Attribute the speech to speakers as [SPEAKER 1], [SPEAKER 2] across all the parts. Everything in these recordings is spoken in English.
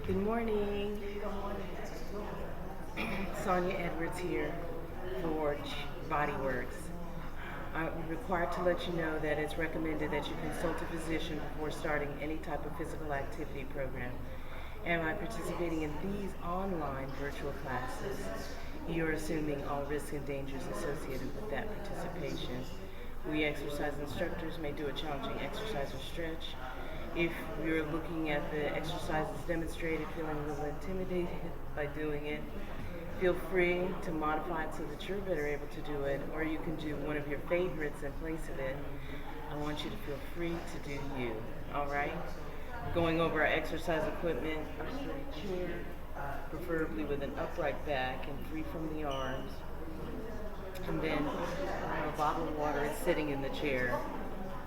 [SPEAKER 1] Good morning. Sonya Edwards here for Bodyworks. I'm required to let you know that it's recommended that you consult a physician before starting any type of physical activity program. And by participating in these online virtual classes, you're assuming all risks and dangers associated with that participation. We exercise instructors may do a challenging exercise or stretch. If you're looking at the exercises demonstrated, feeling a little intimidated by doing it, feel free to modify it so that you're better able to do it, or you can do one of your favorites in place of it. I want you to feel free to do you, all right? Going over our exercise equipment, our straight chair, preferably with an upright back and free from the arms. And then a bottle of water is sitting in the chair.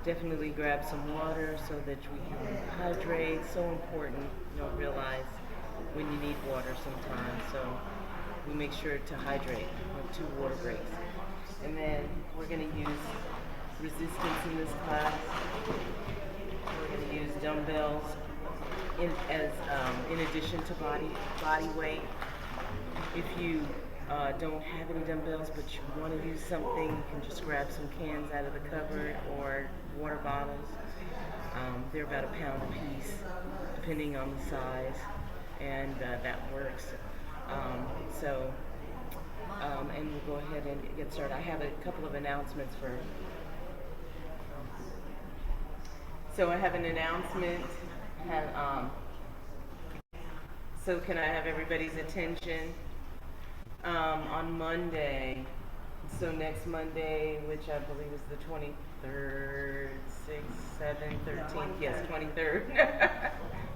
[SPEAKER 1] Definitely grab some water so that we can hydrate. So important. You don't realize when you need water sometimes. So we make sure to hydrate with 2 water breaks. And then we're going to use resistance in this class. We're going to use dumbbells in addition to body weight. If you don't have any dumbbells but you want to use something, you can just grab some cans out of the cupboard or water bottles. They're about a pound a piece, depending on the size, and that works. And we'll go ahead and get started. I have a couple of announcements for. So I have an announcement. So can I have everybody's attention? On Monday, so next Monday, which I believe is the 23rd, 6th, 7th, 13th, yes, 23rd,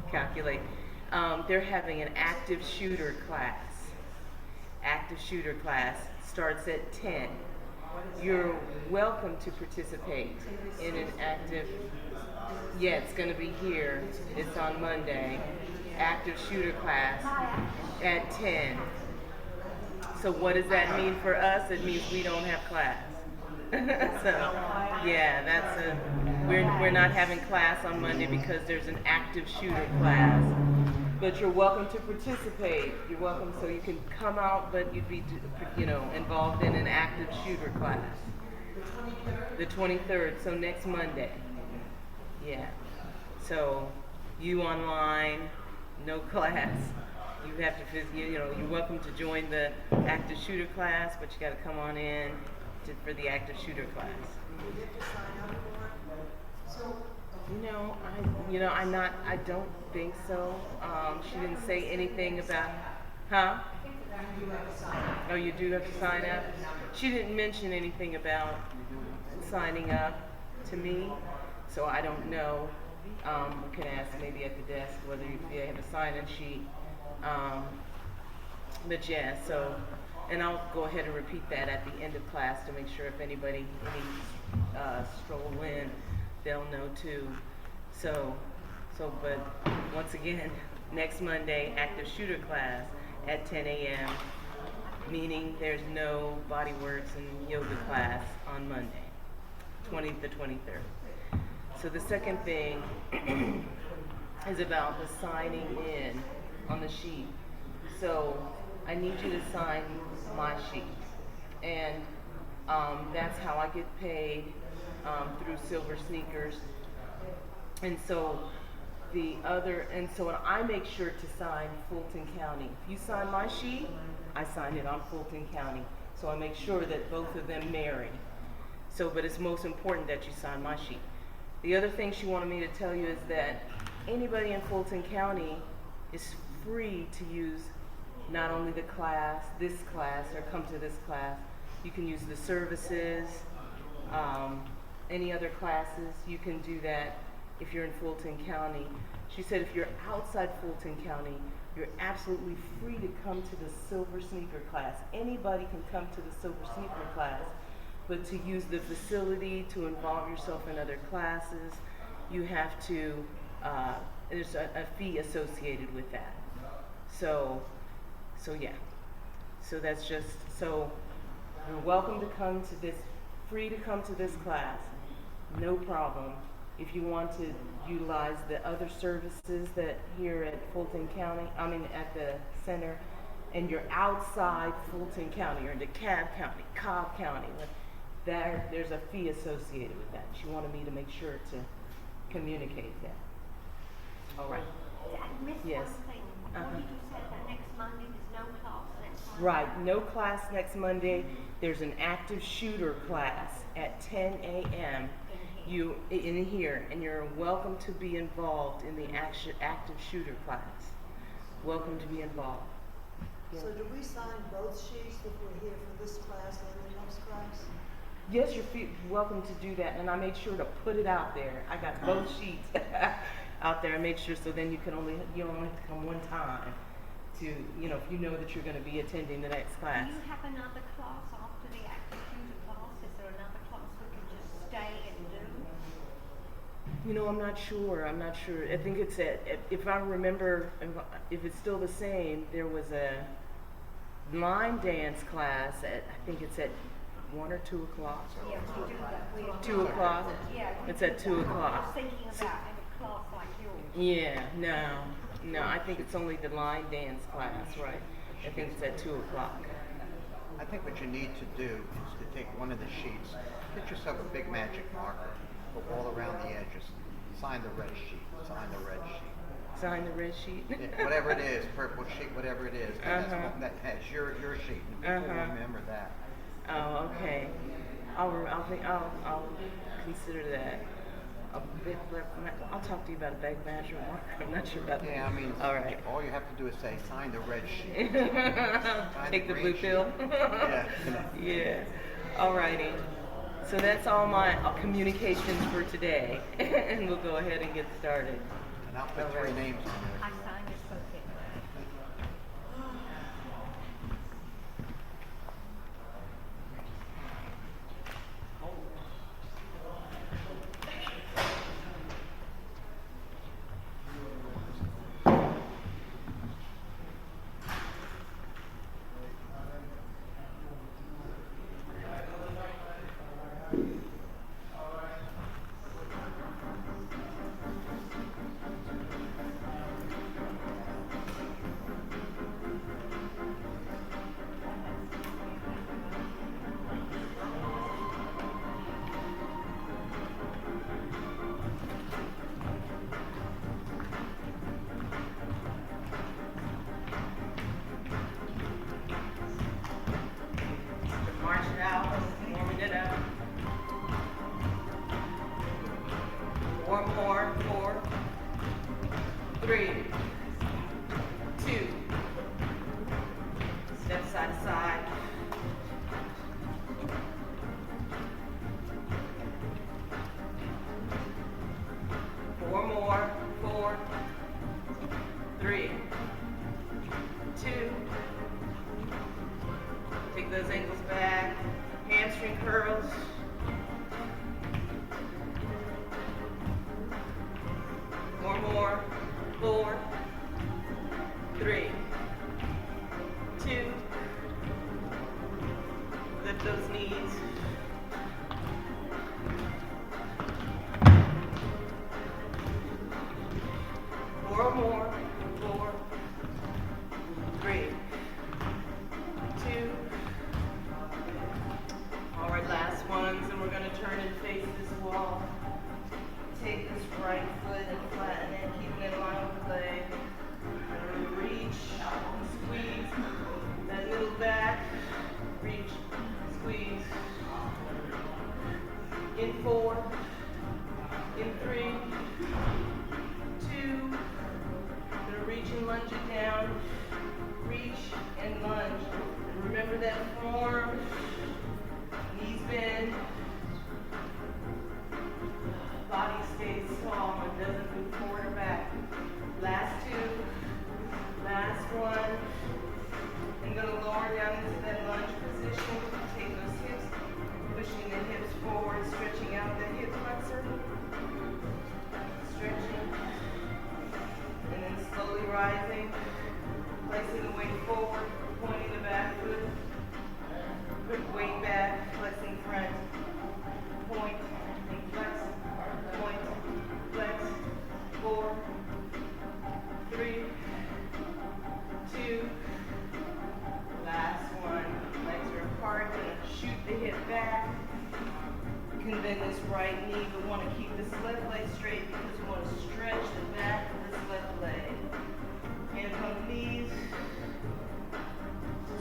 [SPEAKER 1] calculate. They're having an active shooter class. Active shooter class starts at 10. You're welcome to participate in an active, yeah, it's going to be here. It's on Monday. Active shooter class at 10. So what does that mean for us? It means we don't have class. So yeah, we're not having class on Monday because there's an active shooter class. But you're welcome to participate. You're welcome, so you can come out, but you'd be, involved in an active shooter class. The 23rd, so next Monday. Yeah. So you online, no class. You have to, you're welcome to join the active shooter class, but you got to come on in for the active shooter class. I don't think so. She didn't say anything about, huh? Oh, you do have to sign up? She didn't mention anything about signing up to me, so I don't know. We can ask maybe at the desk whether you have a sign-in sheet. But yeah, so, and I'll go ahead and repeat that at the end of class to make sure if any stroll in, they'll know too. But once again, next Monday, active shooter class at 10 a.m., meaning there's no bodyworks and yoga class on Monday, the 23rd. So the second thing is about the signing in on the sheet. So I need you to sign my sheet. And that's how I get paid through Silver Sneakers. And so I make sure to sign Fulton County. If you sign my sheet, I sign it on Fulton County. So I make sure that both of them marry. But it's most important that you sign my sheet. The other thing she wanted me to tell you is that anybody in Fulton County is free to use not only this class, or come to this class. You can use the services, any other classes. You can do that if you're in Fulton County. She said if you're outside Fulton County, you're absolutely free to come to the Silver Sneaker class. Anybody can come to the Silver Sneaker class, but to use the facility, to involve yourself in other classes, you have to, there's a fee associated with that. So yeah. So that's just, so you're welcome to come to this, free to come to this class, no problem. If you want to utilize the other services that here at Fulton County, at the center, and you're outside Fulton County or in DeKalb County, Cobb County, there's a fee associated with that. She wanted me to make sure to communicate that. All right.
[SPEAKER 2] I missed
[SPEAKER 1] Yes.
[SPEAKER 2] one thing. What did you say that next Monday there's no class next Monday?
[SPEAKER 1] Right, no class next Monday. There's an active shooter class at 10 a.m. You in here, and you're welcome to be involved in the active shooter class. Welcome to be involved. Yeah.
[SPEAKER 3] So do we sign both sheets if we're here for this class and the next class?
[SPEAKER 1] Yes, you're welcome to do that, and I made sure to put it out there. I got both sheets out there. I made sure so then you only have to come one time to if you know that you're going to be attending the next class.
[SPEAKER 2] Do you have another class after the active shooter class? Is there another class we can just stay and do?
[SPEAKER 1] I'm not sure. I think it's if I remember, if it's still the same, there was a line dance class I think it's at 1 or 2 o'clock.
[SPEAKER 2] Yeah, we do that.
[SPEAKER 1] 2 o'clock?
[SPEAKER 2] Yeah.
[SPEAKER 1] It's at 2
[SPEAKER 2] I
[SPEAKER 1] o'clock.
[SPEAKER 2] was thinking about a class like yours.
[SPEAKER 1] Yeah, no, I think it's only the line dance class, right? I think it's at 2 o'clock.
[SPEAKER 4] I think what you need to do is to take one of the sheets, get yourself a big magic marker, go all around the edges, sign the red sheet, sign the red sheet.
[SPEAKER 1] Sign the red sheet?
[SPEAKER 4] Yeah, whatever it is, purple sheet, whatever it is, that's that has your sheet, and people remember that.
[SPEAKER 1] Oh, okay. I'll consider that. I'll talk to you about a bag magic marker. I'm not sure about that.
[SPEAKER 4] Yeah,
[SPEAKER 1] All right.
[SPEAKER 4] all you have to do is say, sign the red sheet.
[SPEAKER 1] Take the blue pill?
[SPEAKER 4] Yeah.
[SPEAKER 1] Yeah. All righty. So that's all my communications for today. And we'll go ahead and get started.
[SPEAKER 4] And I'll put 3 names on there.
[SPEAKER 2] I signed it, okay.
[SPEAKER 1] Marching out, warming it up. 1 more, 4, 3, 2. Step side to side. 4 more, 4, 3, 2. Take those ankles back, hamstring curls. 4 more, 4, 3, 2. Lift those knees. 4 more, 4, 3, 2. All right, last ones, and we're going to turn and face this wall. Take this right foot and flatten it, keeping it in line with the leg. And reach, squeeze that middle back. Reach, squeeze. In 4, in 3, 2. Gonna reach and lunge it down. Reach and lunge. Remember that form. Knees bend. Body stays tall and doesn't move forward or back. Last 2. Last 1. I'm going to lower down into that lunge position. Take those hips, pushing the hips forward, stretching out the hip flexor. Stretching. And then slowly rising. Placing the weight forward, pointing the back foot. Put weight back, flexing front. Point and flex. Point 4, 3, 2, last one. Legs are apart, gonna shoot the hip back. You can bend this right knee, but want to keep this left leg straight because you want to stretch the back of this left leg. Hands on the knees.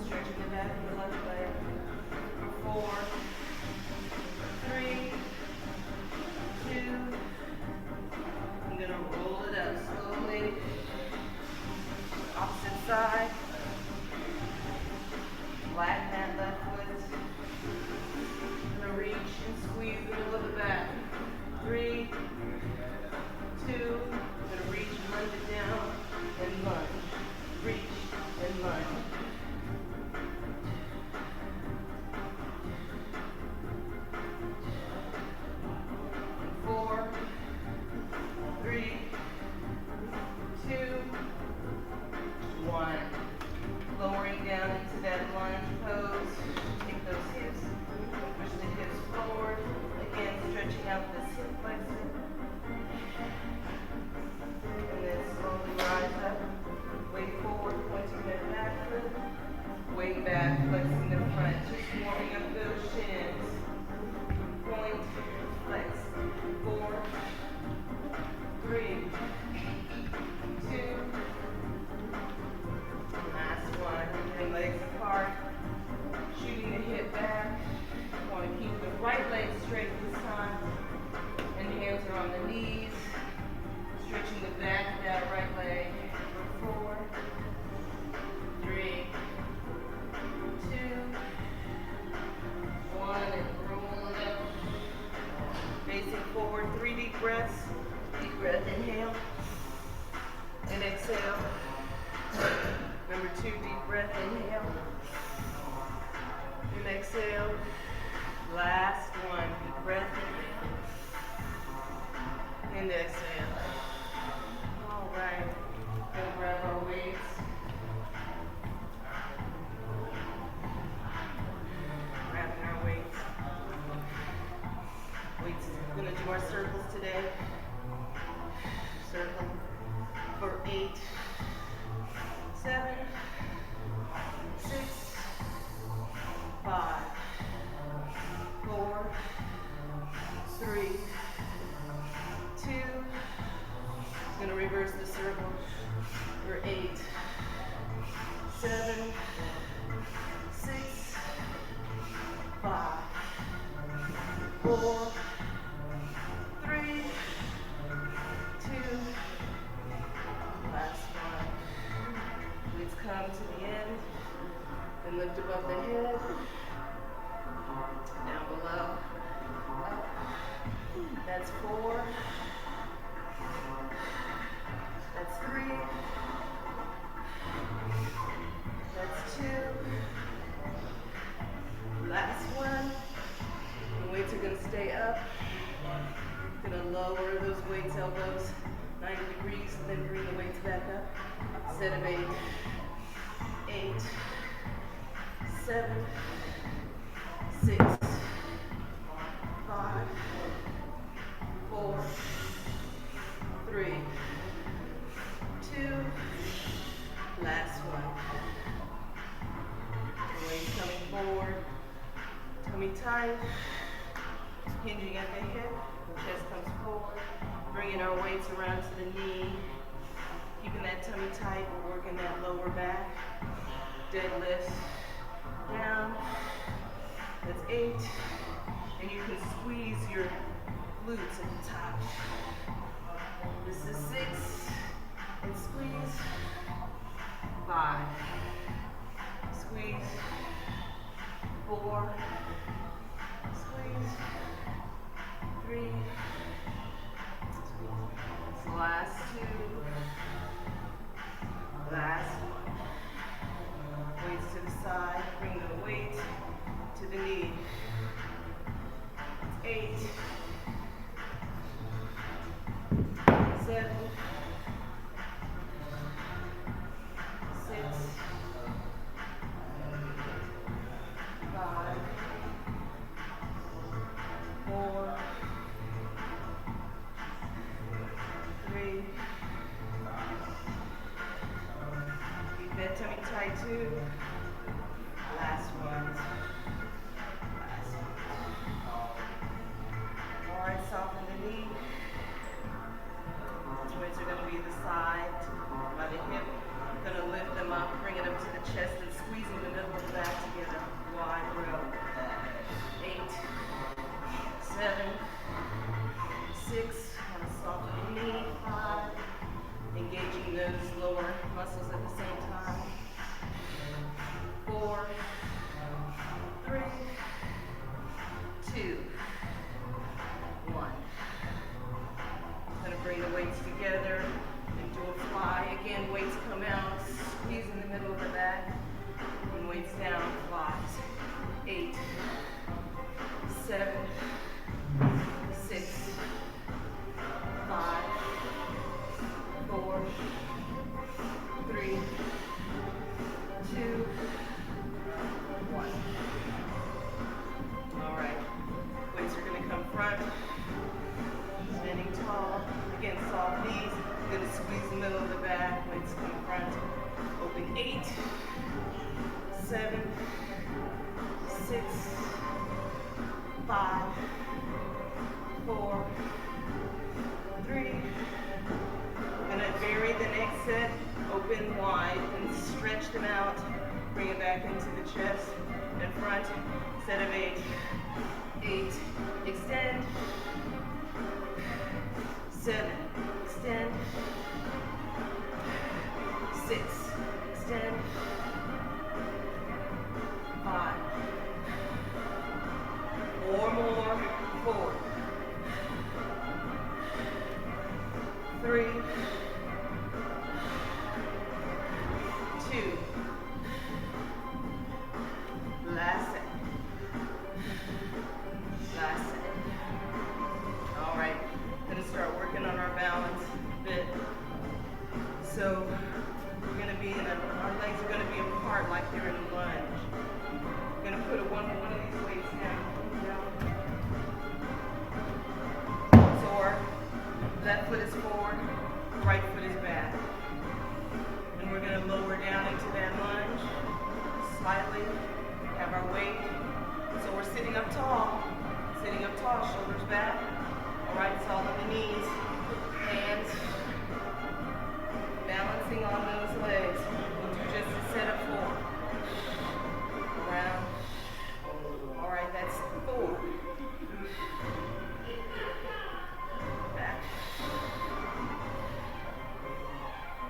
[SPEAKER 1] Stretching the back of the left leg. 4, 3, 2. I'm going to roll it up slowly. Opposite side. Flatten that left foot. I'm going to reach and squeeze the middle of the back. 3, 2. I'm going to reach, lunge it down, and lunge. Reach and lunge. 4, 3, 2, 1. Lowering down into that lunge pose. Take those hips, push the hips forward. Again, stretching out this hip flexor. And then slowly rise up. Way forward, pointing that back foot. Way back, flexing the front. Just warming up those shins. Point, flex. 4, 3, 2. Last one. Your legs apart. Shooting the hip back. Want to keep the right leg straight this time. And hands are on the knees. Stretching the back of that right leg. 4, 3, 2, 1. And roll it up. Facing forward. 3 deep breaths. Deep breath, inhale. And exhale. Number 2, deep breath, inhale. And exhale. Last one, deep breath, inhale. And exhale. All right. Gonna grab our weights. Grabbing our weights. Weights. We're gonna do our circles today. Circle for 8, 7, 6, 5, 4, 3, 2. I'm going to reverse the circle for 8, 7, 6, 5, 4, 3, 2. Last one. Please come to the end and lift above the head. Down below. Up. That's 4. That's 3. That's 2. Last one. The weights are going to stay up. Going to lower those weights, elbows 90 degrees, and then bring the weights back up. Set of 8, 8, 7, 6, 5, 4, 3, 2. Last one. The weights coming forward. Tummy tight. Hinging at the hip. Chest comes forward. Bringing our weights around to the knee. Keeping that tummy tight. We're working that lower back. Deadlift. Down. That's 8. And you can squeeze your glutes at the top. This is 6. And squeeze. 5. Squeeze. 4. Squeeze. 3. Squeeze. Last 2. Last 1. Weights to the side. Bring the weight to the knee. 8. 7. 6. 5. 4. 3. 2. Last one. Last one. All right, soften the knee. Joints are going to be the side by the hip. Going to lift them up, bring it up to the chest, and squeezing the middle of the back together. Wide row. 8, 7, 6. Kind of soften the knee. 5. Engaging those lower muscles at the same time. 4, 3, 2, 1. Going to bring the weights together and do a fly. Again, weights come out, squeeze in the middle of the back, and weights down, flies. 8, 7, 6, 5, 4, 3, 2, 1. All right. Weights are going to come front. Standing tall. Again, soft knees. Going to squeeze the middle of the back. Weights come front. Open. 8, 7, 6, 5, 4, 3. Going to vary the next set. Open wide and stretch them out. Bring it back into the chest and front. Set of 8. 8. Extend. 7. Extend. 6. Extend. 5. 4 more. 4. 3. 2. Last set. Last set. All right. Going to start working on our balance a bit. So we're going to be in our legs are going to be apart like they're in a lunge. We're going to put one of these weights down. So our left foot is forward, right foot is back. And we're going to lower down into that lunge slightly. Have our weight. So we're sitting up tall. Sitting up tall, shoulders back. All right, it's all on the knees. Hands. Balancing on those legs. We'll do just a set of 4. Around. All right, that's 4. Back.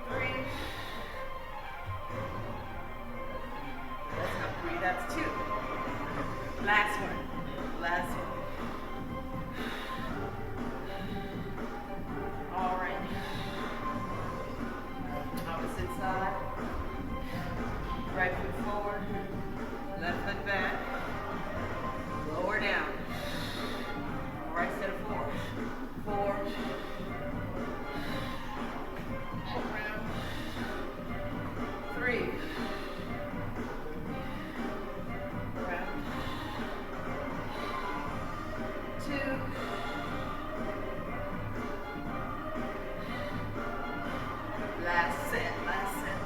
[SPEAKER 1] 3. That's not 3, that's 2. Last one. Last one. All right. Opposite side. Right foot forward. Left foot back. Lower down. All right, set of 4. 4. Around. 3. Around. 2. Last set, last set.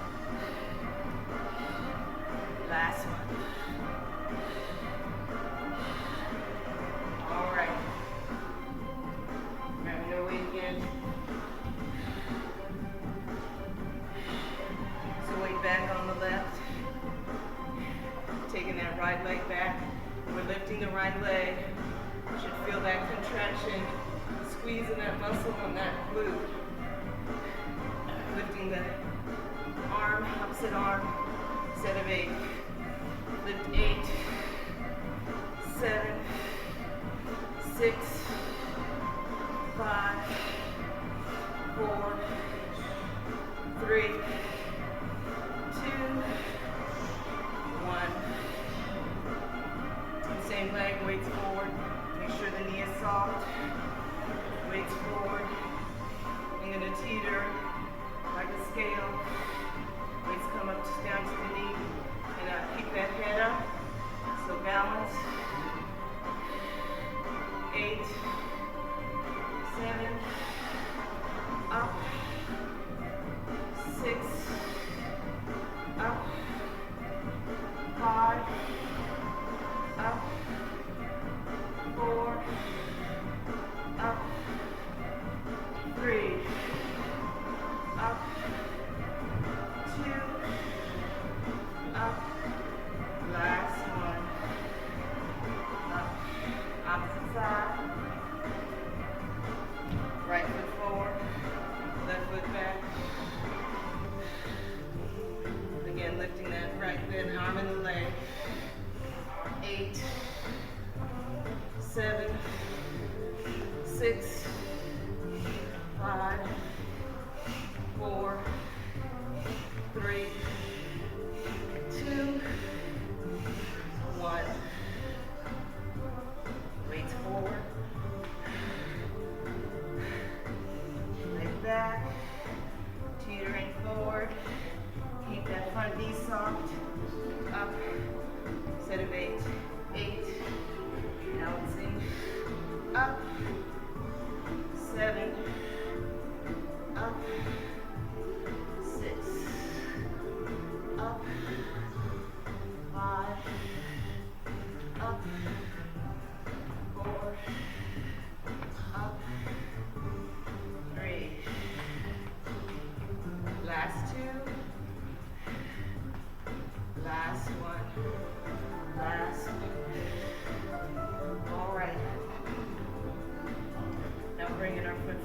[SPEAKER 1] Last one. All right. Grabbing your weight again. So weight back on the left. Taking that right leg back. We're lifting the right leg. You should feel that contraction, squeezing that muscle on that glute. Lifting the arm, opposite arm, set of 8. Lift 8, 7, 6, 5, 4, 3, 2, 1. Same leg, weights forward. Make sure the knee is soft. Weights forward. I'm going to teeter like a scale. Weights come up down to the knee. And keep that head up. So balance. 8, 7, up. 6, up.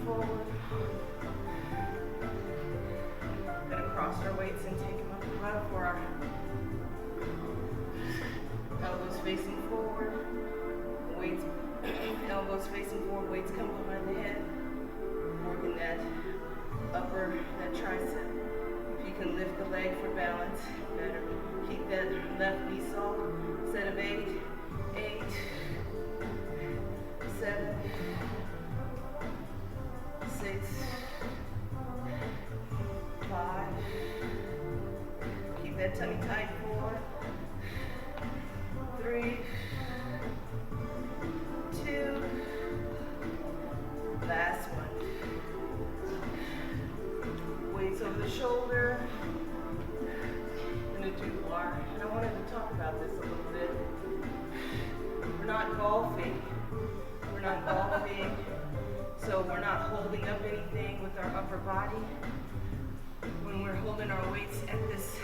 [SPEAKER 1] forward. Gonna cross our weights and take them up above for our elbows facing forward. Weights, elbows facing forward, weights come behind the head. Working that that tricep. If you can lift the leg for balance, better. Keep that left knee soft. Set of 8, 8, 7, 6, 5. Keep that tummy tight. 4, 3, 2. Last one. Weights over the shoulder. I'm going to do bar. And I wanted to talk about this a little bit. We're not golfing. We're not golfing. So we're not holding up anything with our upper body. When we're holding our weights at this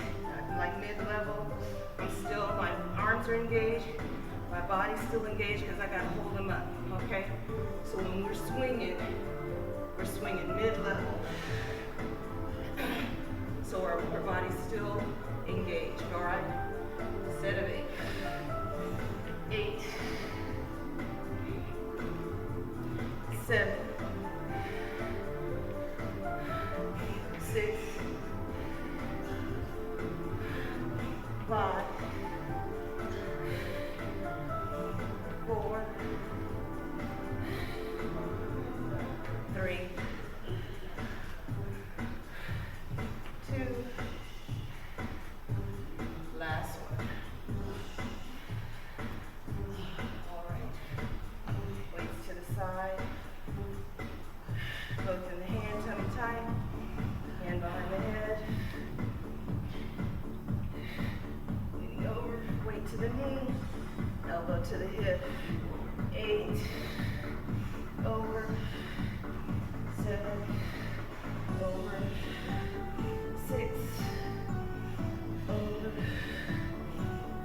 [SPEAKER 1] like mid-level, my arms are engaged, my body's still engaged because I gotta hold them up, okay? So when we're swinging mid-level. So our body's still engaged, all right? Set of 8. 8, 7, 6, 5, 4, 3, 2. Last one. All right. Weights to the side. Both in the hand, tummy tight. Hand behind the head. Leaning over. Weight to the knee. Elbow to the hip. 8. Over. 7. Over. 6. Over.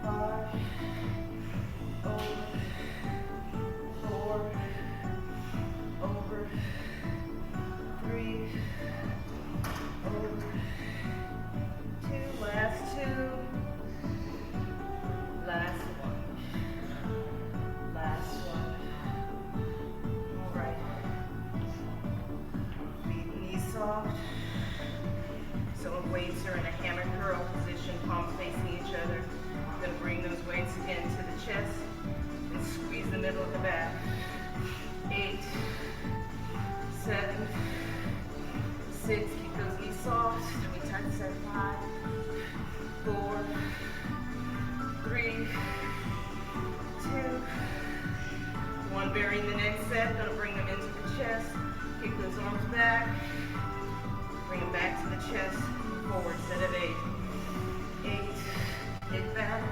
[SPEAKER 1] 5. Over. 4. Over. 3. Over. 2. Last 2. Last one. Last one. All right. Feet and knees soft. So weights are in a hammer curl position, palms facing each other. I'm going to bring those weights again to the chest and squeeze the middle of the back. 8, 7, 6. Keep those knees soft. Tummy tight. Set 5, 4, 3, 2. 1. Burying the next set. Going to bring them into the chest. Kick those arms back. Bring them back to the chest. Forward. Set of 8. 8. Hit back.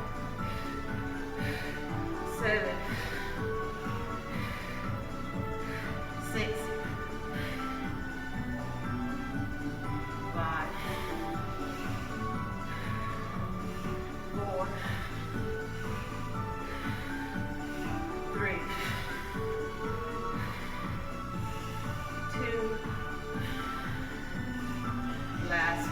[SPEAKER 1] 7. 6. 5. 4. 3. 2. Last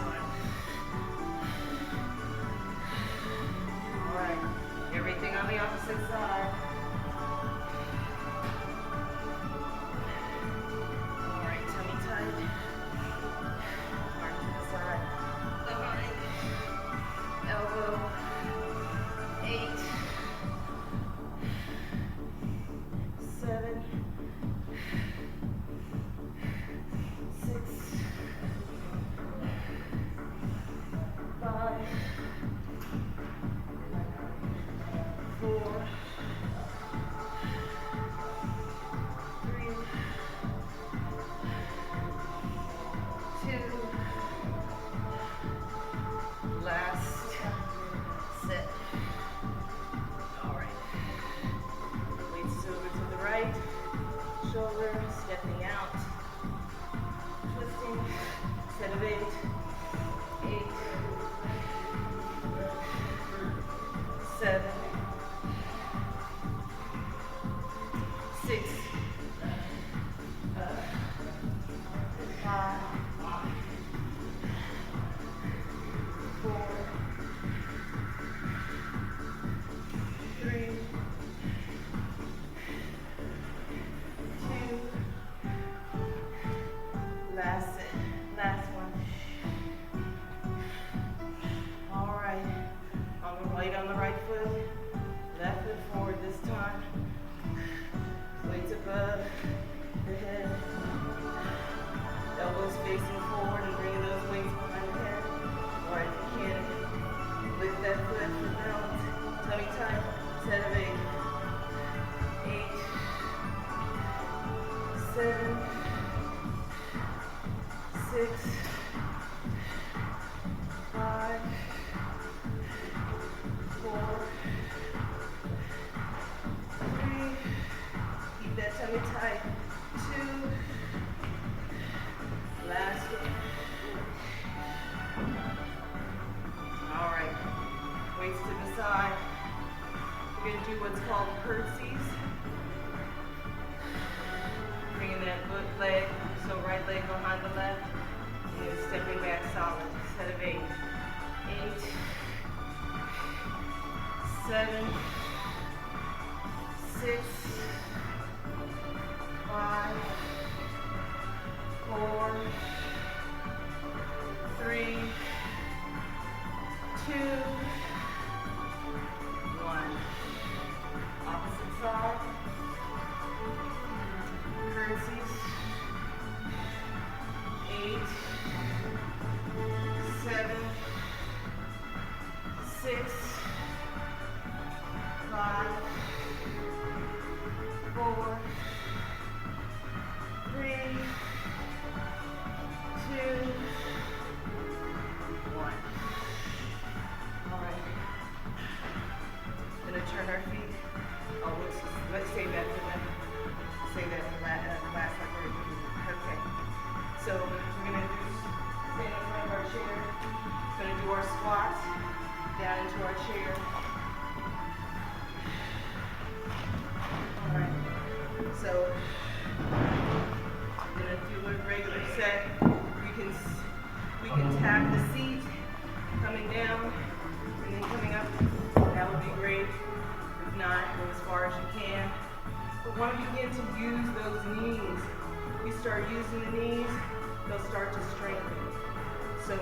[SPEAKER 1] tummy tight. 2. Last one. All right. Weights to the side. We're going to do what's called curtsies. Bringing that leg, so right leg behind the left. And you're stepping back solid. Set of 8. 8. 7. 6. 5. 4. 3. 2. 1. Opposite side. Curtsies. 8. 7. 6. 5. 4. 3. 2. 1. All right. Gonna turn our feet. Oh, let's say that for the last like we're doing. Okay. So we're gonna stand in front of our chair. Gonna do our squats down into our chair. All right. So gonna do a regular set. We can tap the seat coming down and then coming up. That would be great. If not, go as far as you can. But want to begin to use those knees. You start using the knees, they'll start to strengthen. So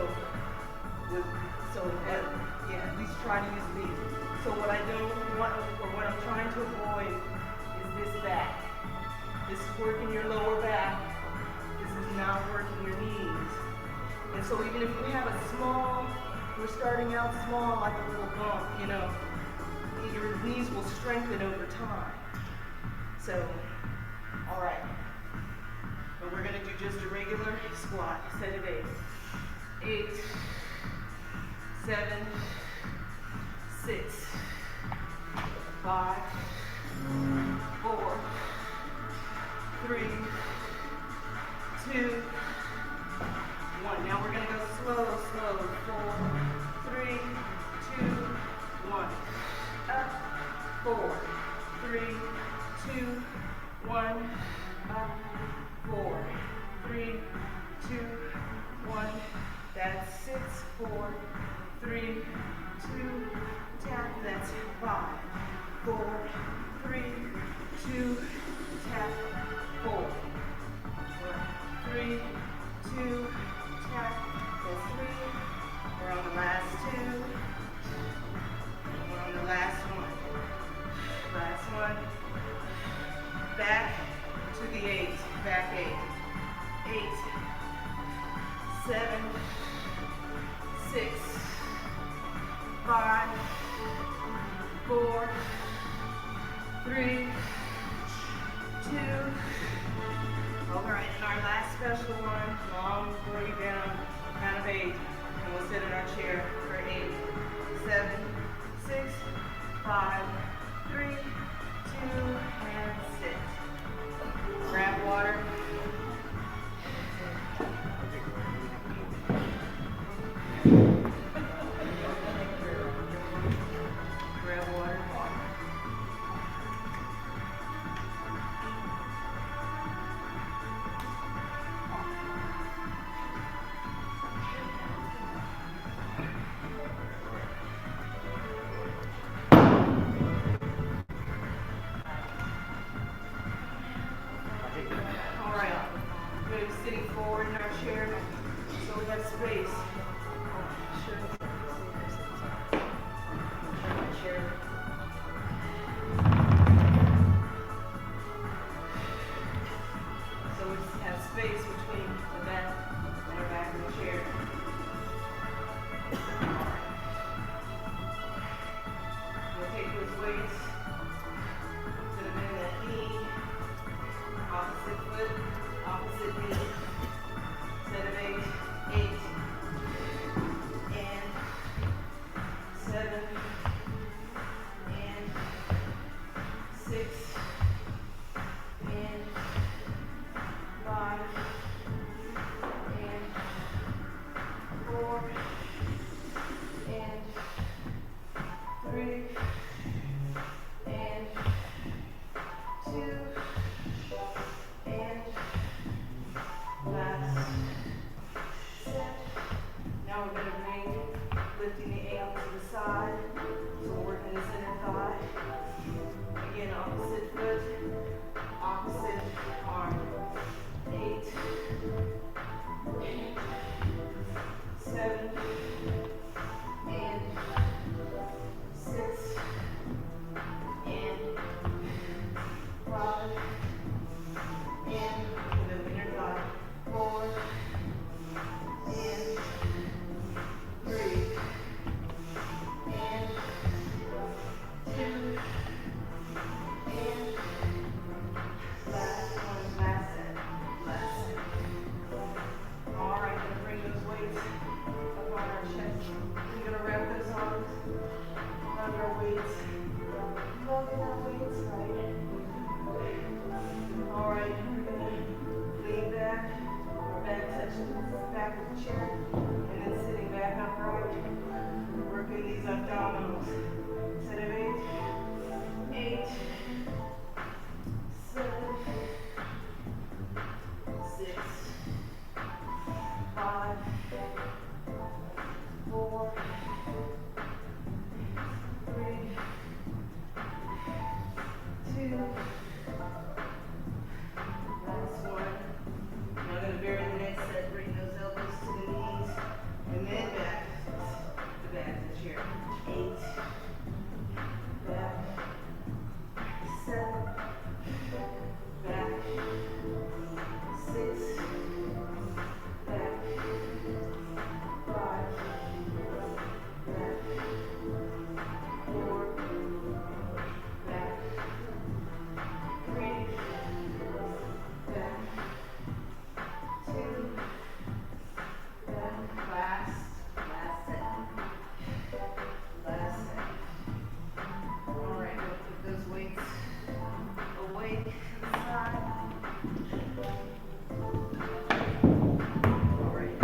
[SPEAKER 1] at least try to use these. So what I don't want, or what I'm trying to avoid, is this back. This is working your lower back. This is not working your knees. And so even if you have a small, we're starting out small like a little bump, you know, your knees will strengthen over time. So, all right. But we're going to do just a regular squat, set of 8. 8, 7, 6, 5, 4, 3, 2, 1. Now we're going to go slow. 4, 3, 2, 1. Up, 4, 3, 2, 1. Up, 4, 3, 2, 1. That's 6, 4, 3, 2, tap. That's 5, 4, 3, 2, tap, 4, 1, 3, 2, tap. That's 3. We're on the last 2. We're on the last one. Last one. Back to the 8. Back 8. 8, 7, 6, 5, 4, 3, 2. All right, and our last special one, long way down, count of 8, and we'll sit in our chair for 8, 7, 6, 5, 3, 2, and sit. Grab water. Grab water. All right, we're going to be sitting forward in our chair, so we have space. Sure. Chair. So we have space between the back and our back of the chair. We'll take those weights, put them in that knee, opposite foot, opposite knee, set of 8, 8, And then sitting back upright, working these abdominals. Set of 8, 7, 6, 5, 4, 3, 2, last one. Now I'm going to vary the next set, bring those elbows to the knees, and then back, the back of the chair. 8, back, 7, back, 6, back, 5, back, 4, back, 3, back, 2, back, last set. Last set. All right, go put those weights away to the side. All right.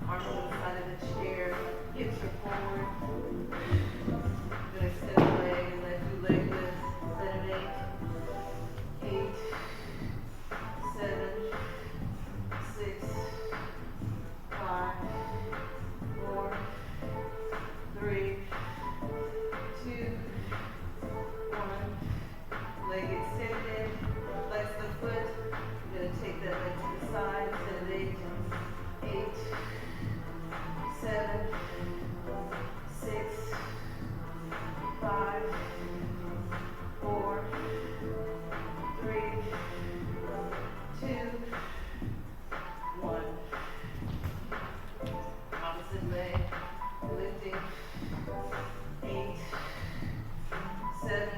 [SPEAKER 1] Arms on the side of the chair, hips are forward. Gonna extend the leg and let do leg lift. Set of 8, 8, 7, 6, 5, 4, 3, 2, 1. Leg extended. Flex the foot. You're gonna take that leg to the side. Set of 8, 8, 7, 6, 5, 4, 3, 2, 1. Opposite leg, lifting. 8, 7,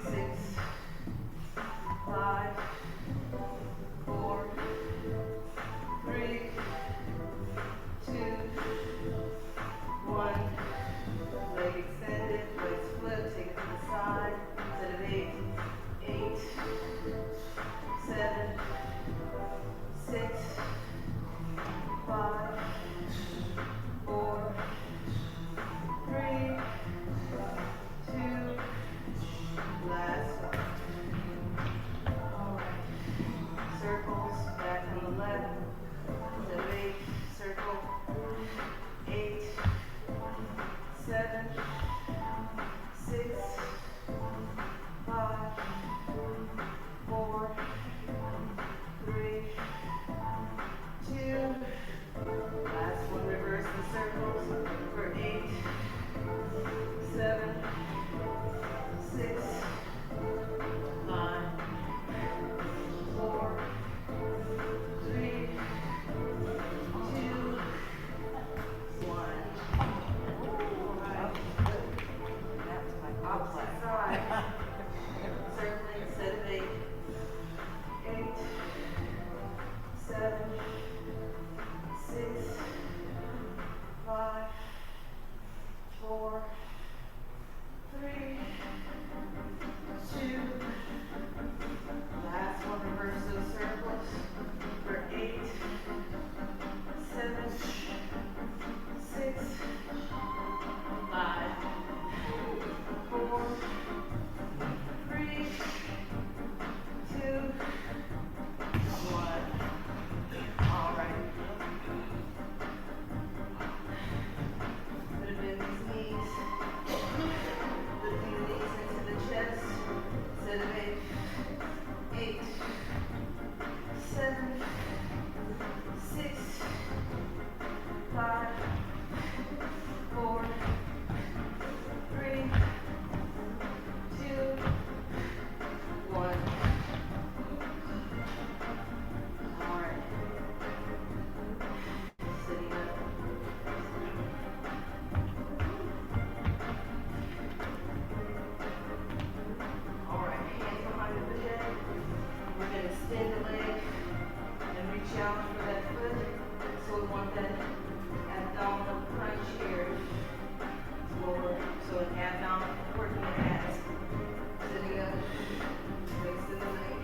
[SPEAKER 1] 6, 5, 4, 3, 2, 1. Leg extended, legs flip, take it to the side. Set of 8, 8, 7, 6, 5, 4, 3, 2, last one. All right. Circles, back on the left. Set of 8, circle. 8, 7, 6, 5, 4, 3, 2. Last one, reverse the circles for 8, 7, 6, 5, 4, 3, 2, 1. All right. Opposite side. Circling, set of 8, 8, 7, 6, 5, 4, 3, 2. Last one, reverse those circles for 8, 7, 6, 5, 4, 3, 2, 1. All right. Put it in these knees. Lifting the knees into the chest. Set of 8, 8, 7, 6, 5, 4, 3, 2, 1. All right. Sitting up. All right, hands behind the head. We're going to extend the leg and reach out for that foot. So we want that abdominal crunch here. Lower. So an abdominal, working the abs. Sitting up, extend the leg.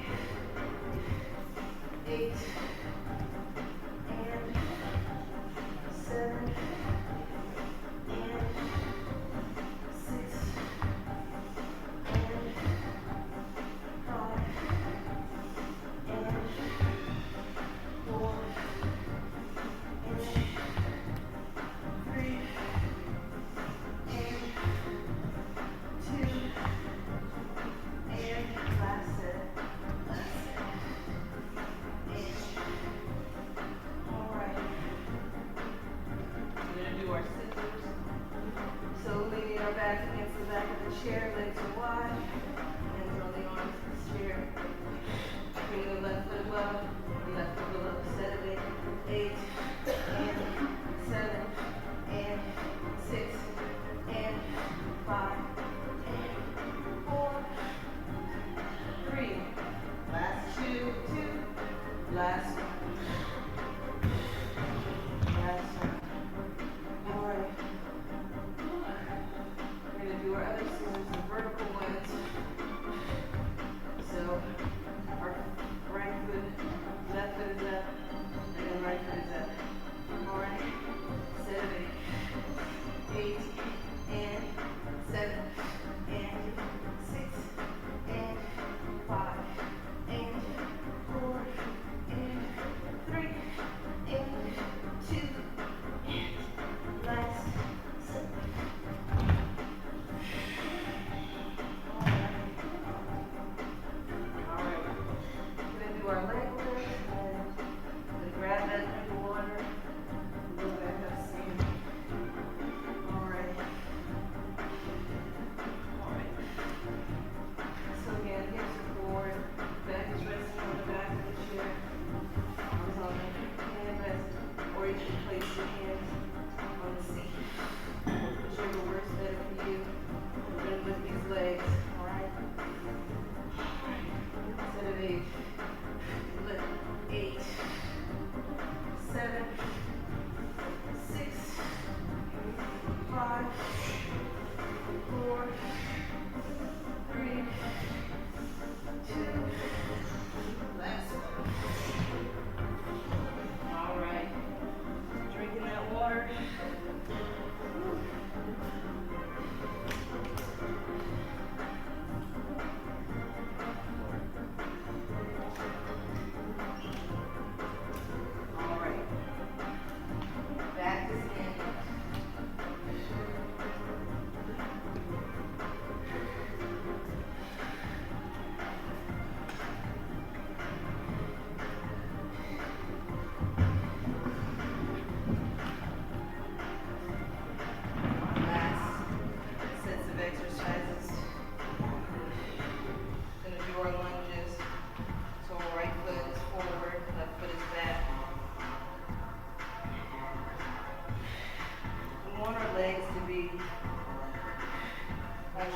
[SPEAKER 1] up, left elbow up, 7, 8, and 7, and 6, and 5, and 4, 3, last 2, last one. All right. We're going to do our other series of vertical ones. So our right foot, left foot is up, and then right foot is up. All right. 7, 8, and 7, and 6, and 5, and 4, and 3, and 2, and last. Our leg lift and grab that drink of water and go back up standing. Alright. So again, hips are forward, back is resting on the back of the chair, arms on the hand rest, or you can place your hands on the seat. Whichever works better for you. We're going to lift these legs, alright? Instead of 8. 8, 7, 6, 5, 4, 3, 2, last one. All right, drinking that water.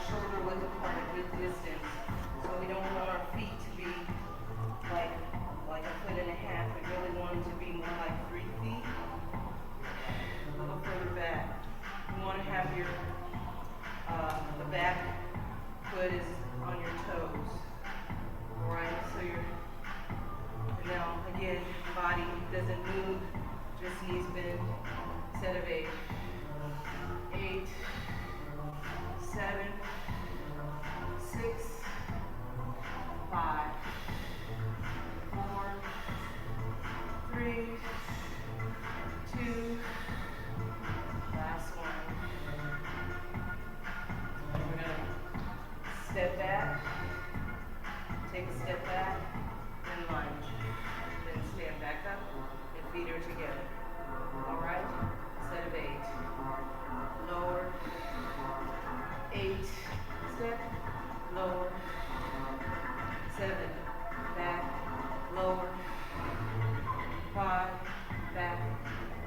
[SPEAKER 1] Shoulder width apart a good distance. So we don't want our feet to be like a foot and a half. We really want them to be more like 3 feet. A little further back. You want to have your the back foot is on your toes. Alright, so now again, body doesn't move, just knees bend. Set of 8. 8, 7, 6, 5, 4, 3, 2, last one. We're going to step back, take a step back, and lunge. Then stand back up, and feet are together. Alright? Set of 8. Lower. 8, step, lower, 7, back, lower, 5, back,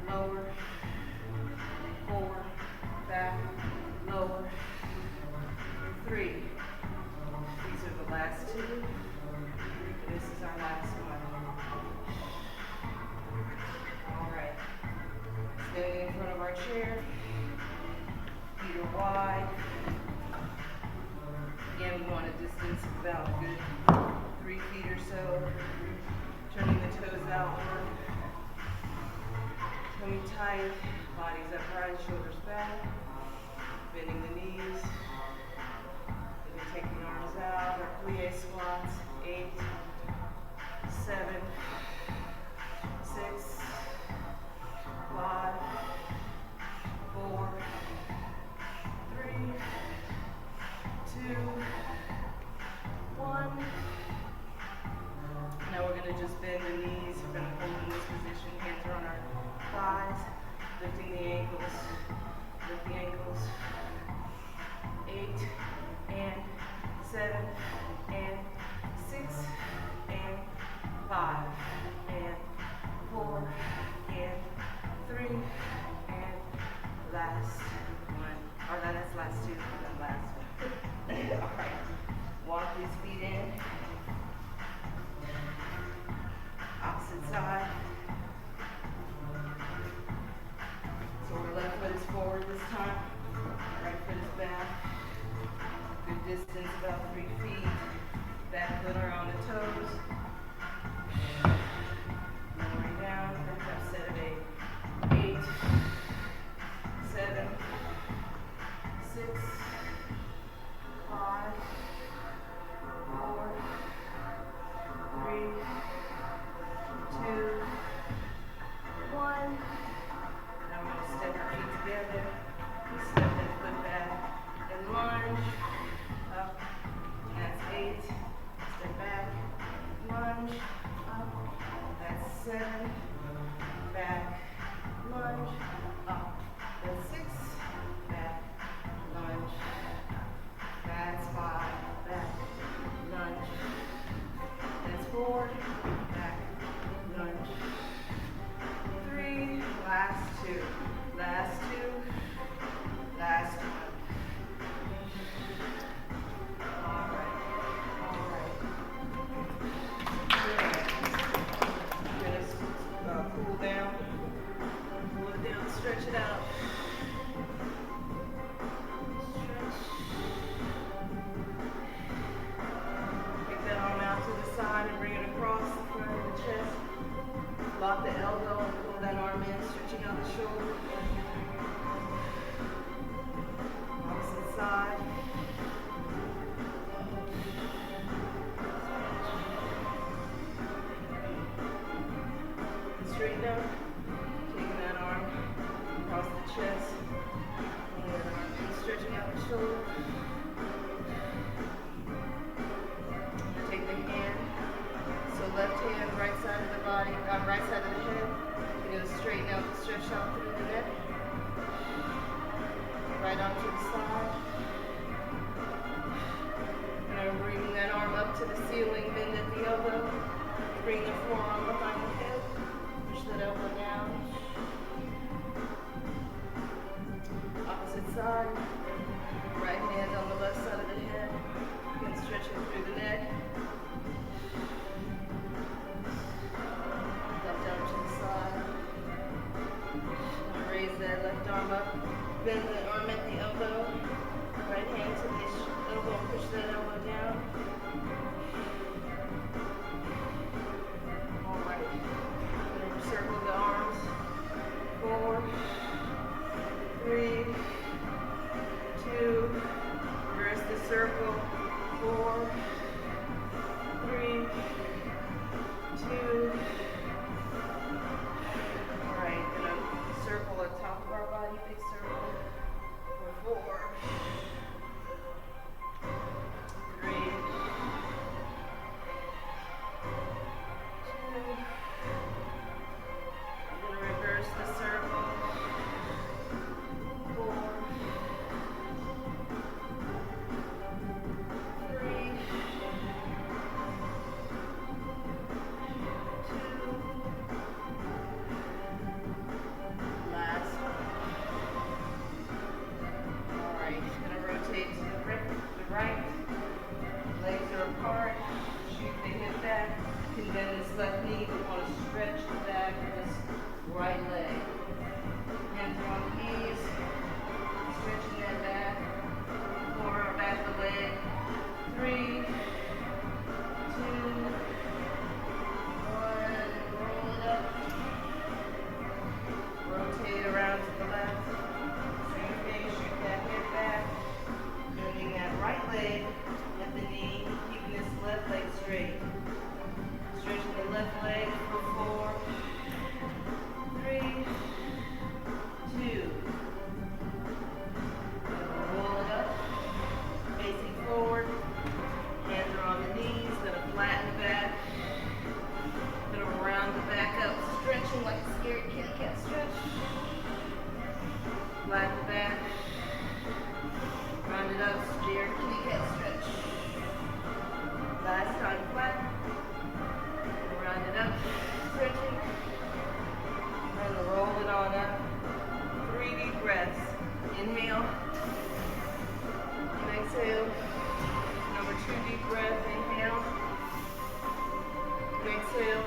[SPEAKER 1] lower, 4, back, lower, 3. These are the last 2. This is our last one. Alright. Standing in front of our chair. Feet are wide. Again, we want a distance of about a good 3 feet or so. Turning the toes outward. Tummy tight, body's upright, shoulders back. Bending the knees. Then we take the arms out, our plie squats. 8, 7, 6, 5, 4, 3, 2, 1. Now we're going to just bend the knees. We're going to hold in this position. Hands are on our thighs. Lifting the ankles. Lift the ankles. 8 and 7 and 6 and 5 7, back, lunge, up. That's 6, back, lunge. That's 5, back, lunge. That's 4, back, lunge. 3, last 2, last 2, last 1. All right, all right. Good. We're gonna cool down, stretch it out. Stretch. Take that arm out to the side and bring it across the front of the chest. Lock the elbow and pull that arm in, stretching out the shoulder. Opposite side. Straighten up. Taking that arm across the chest. Pulling that arm in, stretching out the shoulder. Take the hand. So left hand, right side of the body, right side of the head. You're going to straighten out, stretch out through the neck. Right arm to the side. And I'm bringing that arm up to the ceiling, bend at the elbow. Bring the forearm behind the head. Push that elbow down. Opposite side. Right hand on the left side of the head. You can stretch it through the neck. Left arm to the side. Raise that left arm up. Bend the arm at the elbow. Right hand to the elbow. Push that elbow down. All right. And circle the arms. 4, 3, 2. Reverse the circle. 4, 3, 2. All right. Gonna circle the top of our body. Big circle. For 4, 3, 2. I'm going to reverse the circle. 4, 3, 2. Last one. All right, just going to rotate to the right. Legs are apart. Shoot the hip back. Can bend this left knee. We want to stretch the back of this right leg. Hands are on the knees. Stretching that back. Forward back the leg. 3, 2, 1. Roll it up. Rotate around to the left. Same thing. Shoot that hip back. Bending that right leg at the knee. Keeping this left leg straight. Stretching the left leg for 4, 3, 2. Roll it up. Facing forward. Hands are on the knees. Gonna flatten the back. Gonna round the back up. Stretching like a scared kitty cat stretch. Flatten the back. Round it up. Scared kitty cat stretch. Last time flat. Round it up. Stretching. And roll it on up. 3 deep breaths. Inhale. And exhale. Number 2 deep breath. Inhale. And exhale.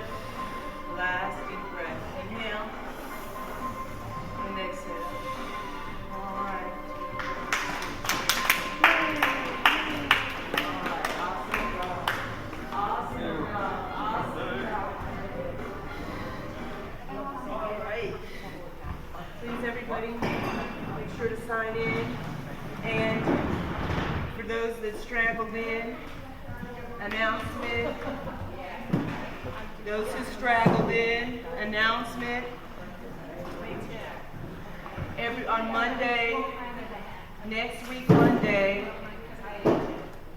[SPEAKER 1] Last deep breath. Inhale. And exhale. All right. All right. Please, everybody, make sure to sign in. And for those that straggled in, announcement. Those who straggled in, announcement. On Monday, next week Monday,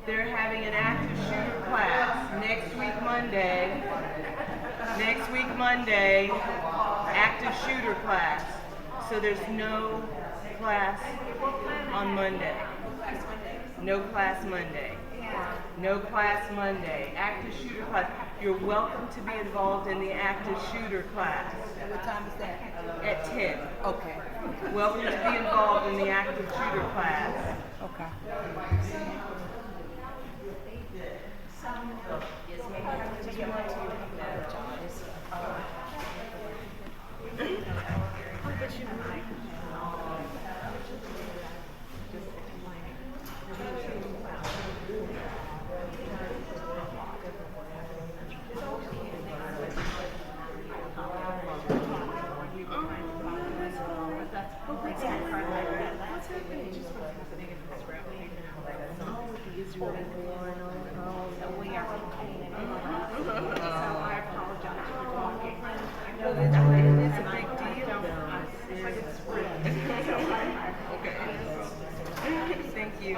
[SPEAKER 1] they're having an active shooter class. Next week Monday, Monday, active shooter class. So there's no class on Monday. No class Monday. No class Monday. Active shooter class. You're welcome to be involved in the active shooter class
[SPEAKER 5] What time is that?
[SPEAKER 1] at 10.
[SPEAKER 5] Okay.
[SPEAKER 1] Welcome to be involved in the active shooter class.
[SPEAKER 5] Okay.
[SPEAKER 1] Thank you.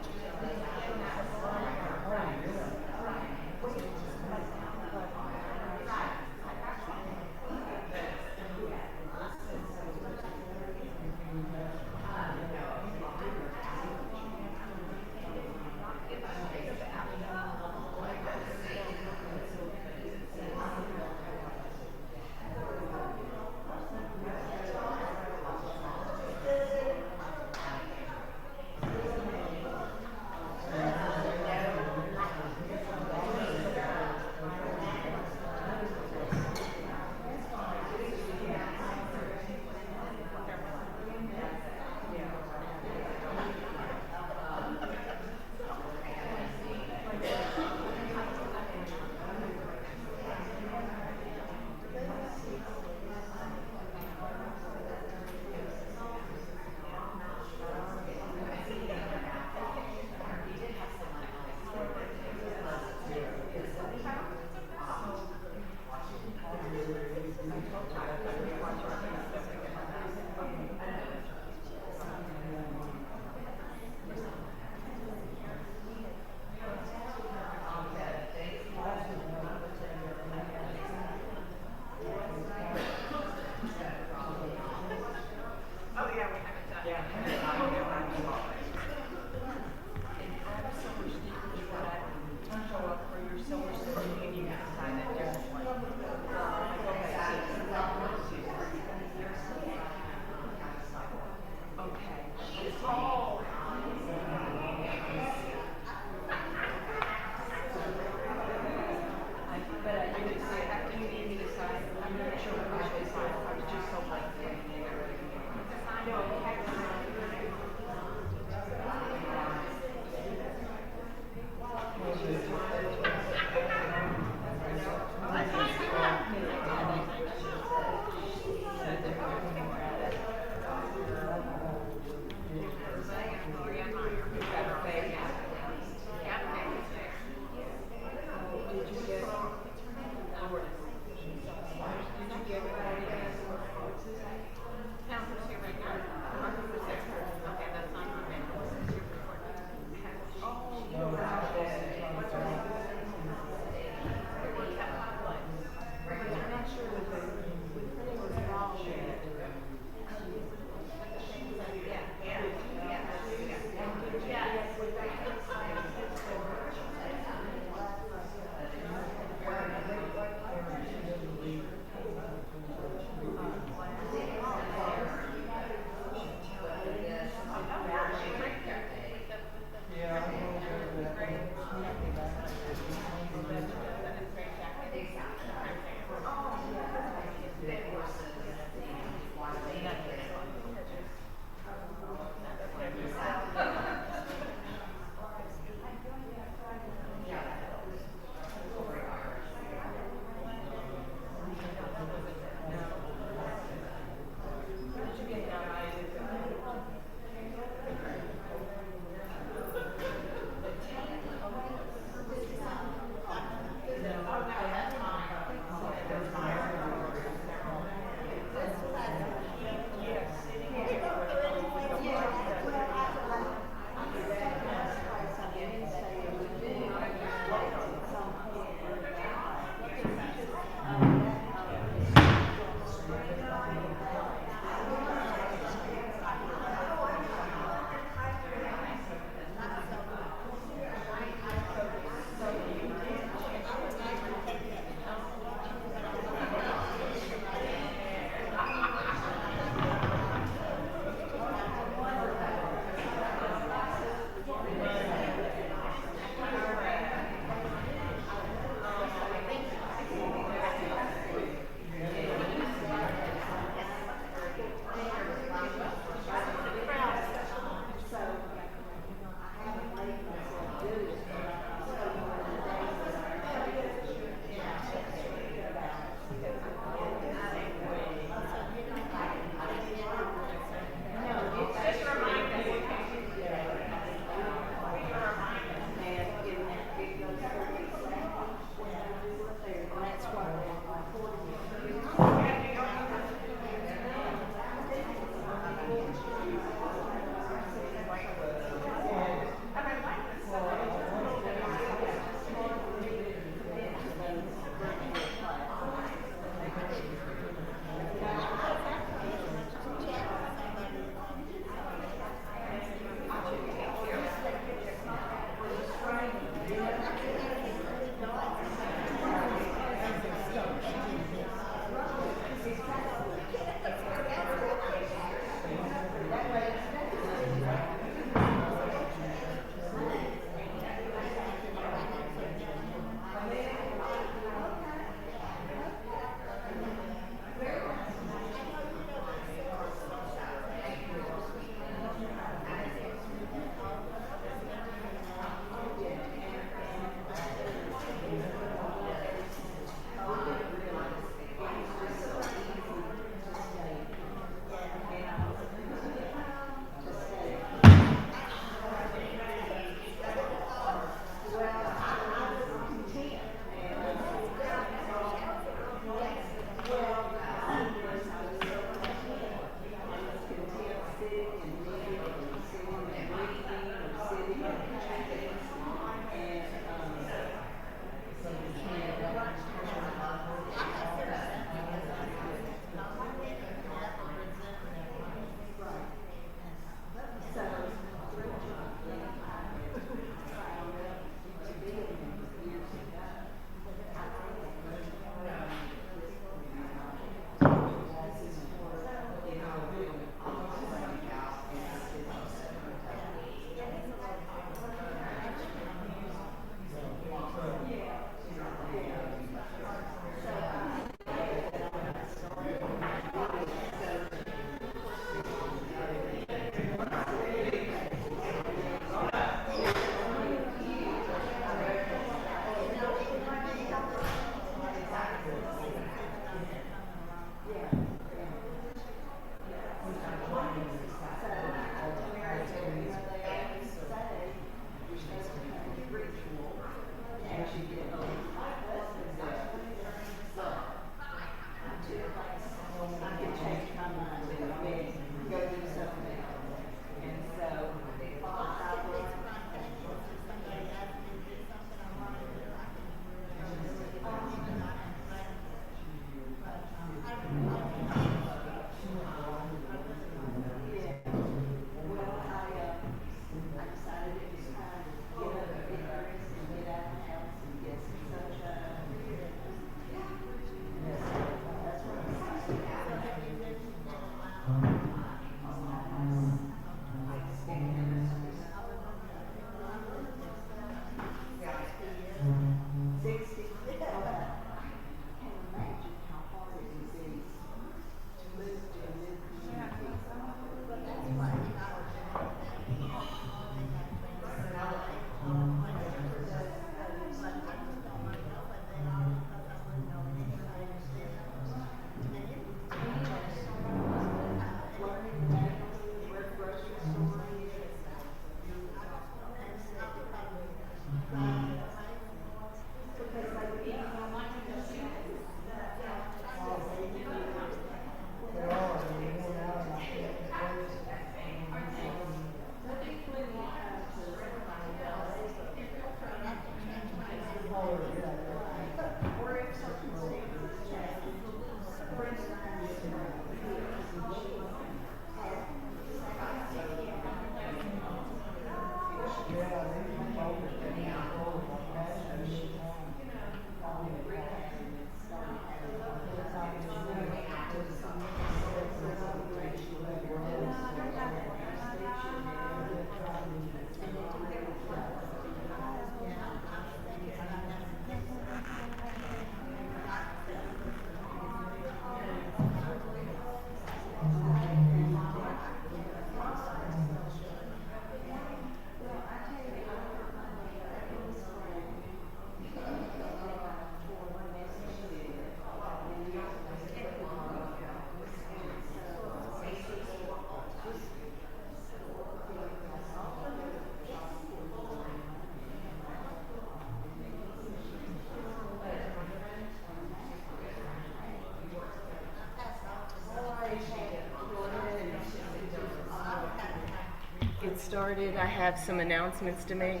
[SPEAKER 1] Get started. I have some announcements to make.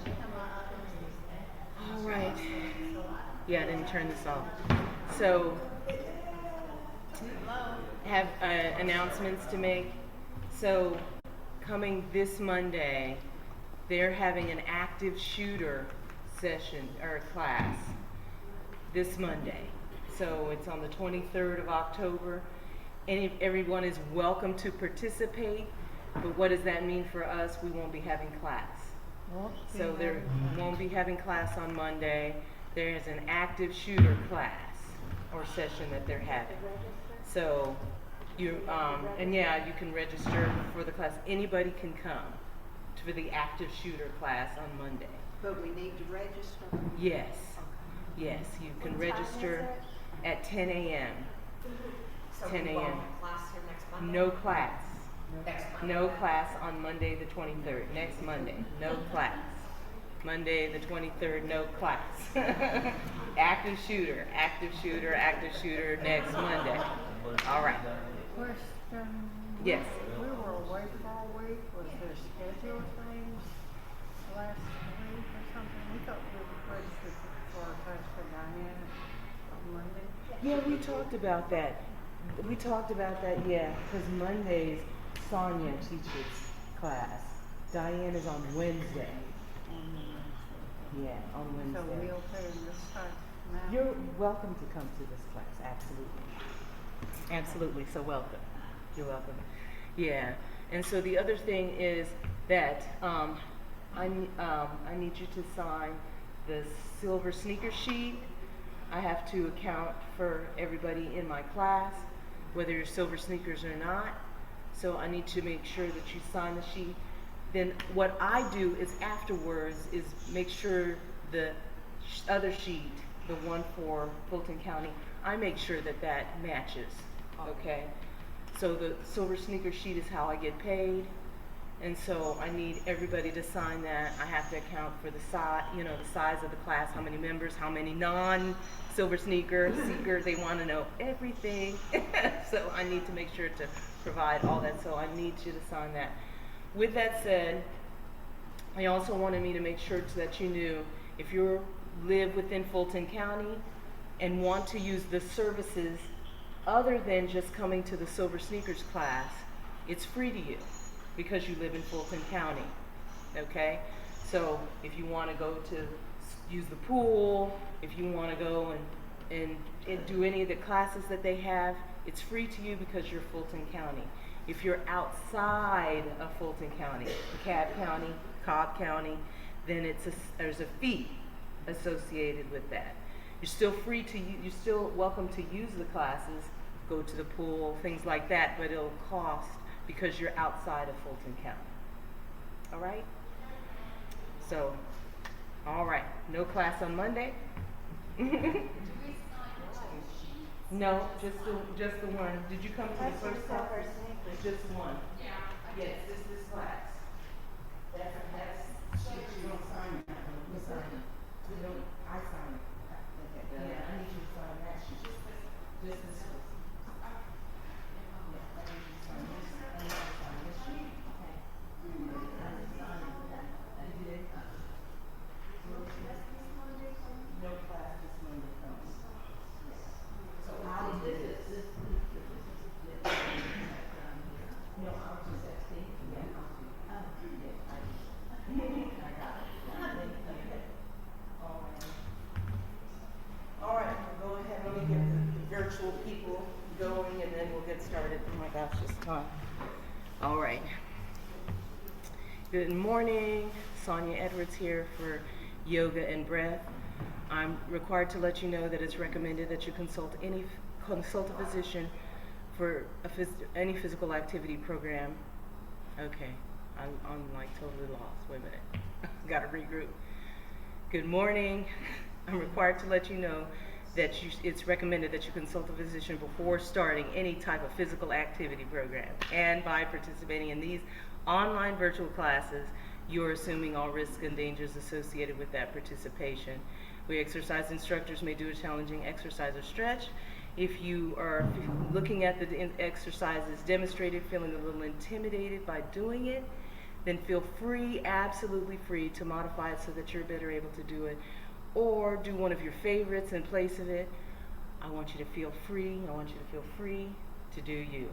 [SPEAKER 1] All right. Yeah, I didn't turn this off. So, have announcements to make. So, coming this Monday, they're having an active shooter session or class this Monday. So it's on the 23rd of October. Everyone is welcome to participate, but what does that mean for us? We won't be having class. So there won't be having class on Monday. There's an active shooter class or session that they're having. So you and yeah, you can register for the class. Anybody can come for the active shooter class on Monday.
[SPEAKER 3] But we need to register?
[SPEAKER 1] Yes. Yes, you can register at 10 a.m.
[SPEAKER 5] So
[SPEAKER 1] 10
[SPEAKER 5] we won't
[SPEAKER 1] a.m.
[SPEAKER 5] have class here next Monday?
[SPEAKER 1] No class.
[SPEAKER 5] Next Monday?
[SPEAKER 1] No class on Monday the 23rd. Next Monday, no class. Monday the 23rd, no class. Active shooter, active shooter, active shooter next Monday. All right.
[SPEAKER 6] Question.
[SPEAKER 1] Yes.
[SPEAKER 6] We were away for all week. Was there schedule things last week or something? We thought we were registered for a class for Diane on Monday.
[SPEAKER 1] Yeah, we talked about that. We talked about that, yeah, because Mondays Sonya teaches class. Diane is on Wednesday. Yeah, on
[SPEAKER 6] So
[SPEAKER 1] Wednesday.
[SPEAKER 6] we'll pay in this class now.
[SPEAKER 1] You're welcome to come to this class, absolutely. Absolutely, so welcome. You're welcome. Yeah, and so the other thing is that I need you to sign the silver sneaker sheet. I have to account for everybody in my class, whether you're silver sneakers or not. So I need to make sure that you sign the sheet. Then what I do is afterwards is make sure the other sheet, the one for Fulton County, I make sure that that matches, okay? So the silver sneaker sheet is how I get paid. And so I need everybody to sign that. I have to account for the size, the size of the class, how many members, how many non-silver seekers, they want to know everything. So I need to make sure to provide all that. So I need you to sign that. With that said, I also wanted me to make sure that you knew if you live within Fulton County and want to use the services other than just coming to the Silver Sneakers class, it's free to you because you live in Fulton County, okay? So if you want to go to use the pool, if you want to go and do any of the classes that they have, it's free to you because you're Fulton County. If you're outside of Fulton County, DeKalb County, Cobb County, then there's a fee associated with that. You're still free to, you're still welcome to use the classes, go to the pool, things like that, but it'll cost because you're outside of Fulton County. All right? So, all right, no class on Monday. No, just the one. Did you come to the first class? Just one. Yeah. Yes, this class. That's you don't sign that one. You sign it. You don't. I sign it. Okay. Yeah, I need you to sign that sheet. Just this one. Yeah, I need you to sign this. I need you to sign this sheet. Okay. I need to sign it. You did. No class this Monday comes. Yes. So I'll do this. No, I'll do that thing. Yeah, I'll do Good morning, Sonya Edwards here for Yoga and Breath. I'm required to let you know that it's recommended that you consult a physician for any physical activity program. Okay, I'm like totally lost. Wait a minute, gotta regroup. Good morning. I'm required to let you know that it's recommended that you consult a physician before starting any type of physical activity program. And by participating in these online virtual classes, you're assuming all risks and dangers associated with that participation. We exercise instructors may do a challenging exercise or stretch. If you are looking at the exercises demonstrated, feeling a little intimidated by doing it, then feel free, absolutely free, to modify it so that you're better able to do it, or do one of your favorites in place of it. I want you to feel free. I want you to feel free to do you.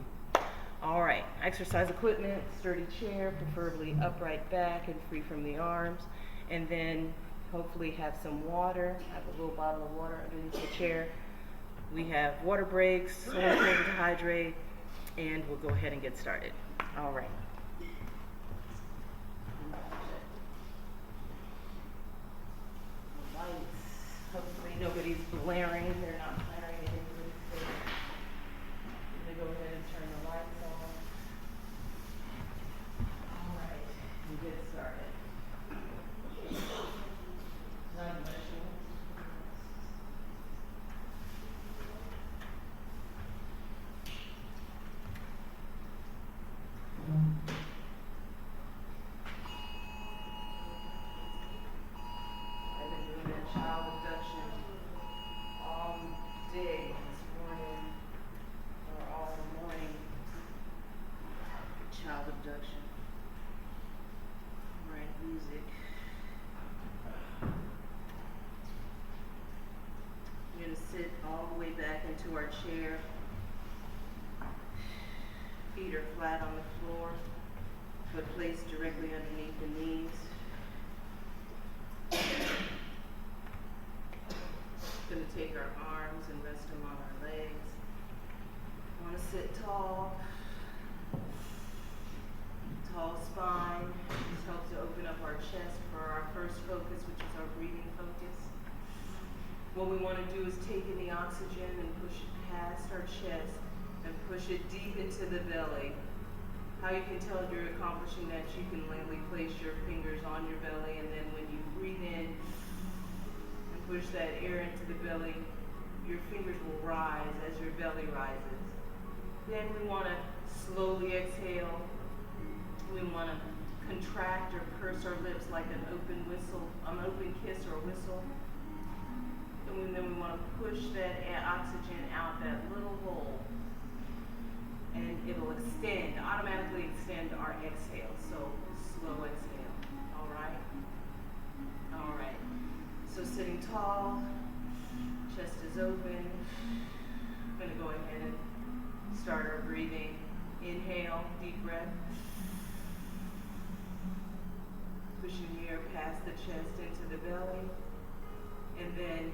[SPEAKER 1] All right, exercise equipment, sturdy chair, preferably upright back and free from the arms, and then hopefully have some water. I have a little bottle of water underneath the chair. We have water breaks, so important to hydrate, and we'll go ahead and get started. All right. Lights. Hopefully nobody's blaring. They're not blaring it into the stage. I'm going to go ahead and turn the lights on. All right, and get started. None machine. I've been doing that child abduction all day this morning, or all morning. Child abduction. All right, music. We're going to sit all the way back into our chair. Feet are flat on the floor, but placed directly underneath the knees. Going to take our arms and rest them on our legs. Want to sit tall. Tall spine. This helps to open up our chest for our first focus, which is our breathing focus. What we want to do is take in the oxygen and push it past our chest and push it deep into the belly. How you can tell you're accomplishing that, you can lightly place your fingers on your belly, and then when you breathe in and push that air into the belly, your fingers will rise as your belly rises. Then we want to slowly exhale. We want to contract or purse our lips like an open whistle, an open kiss or whistle. And then we want to push that oxygen out that little hole. And it'll extend, automatically extend our exhale. So slow exhale. All right? All right. So sitting tall, chest is open. I'm going to go ahead and start our breathing. Inhale, deep breath. Pushing the air past the chest into the belly. And then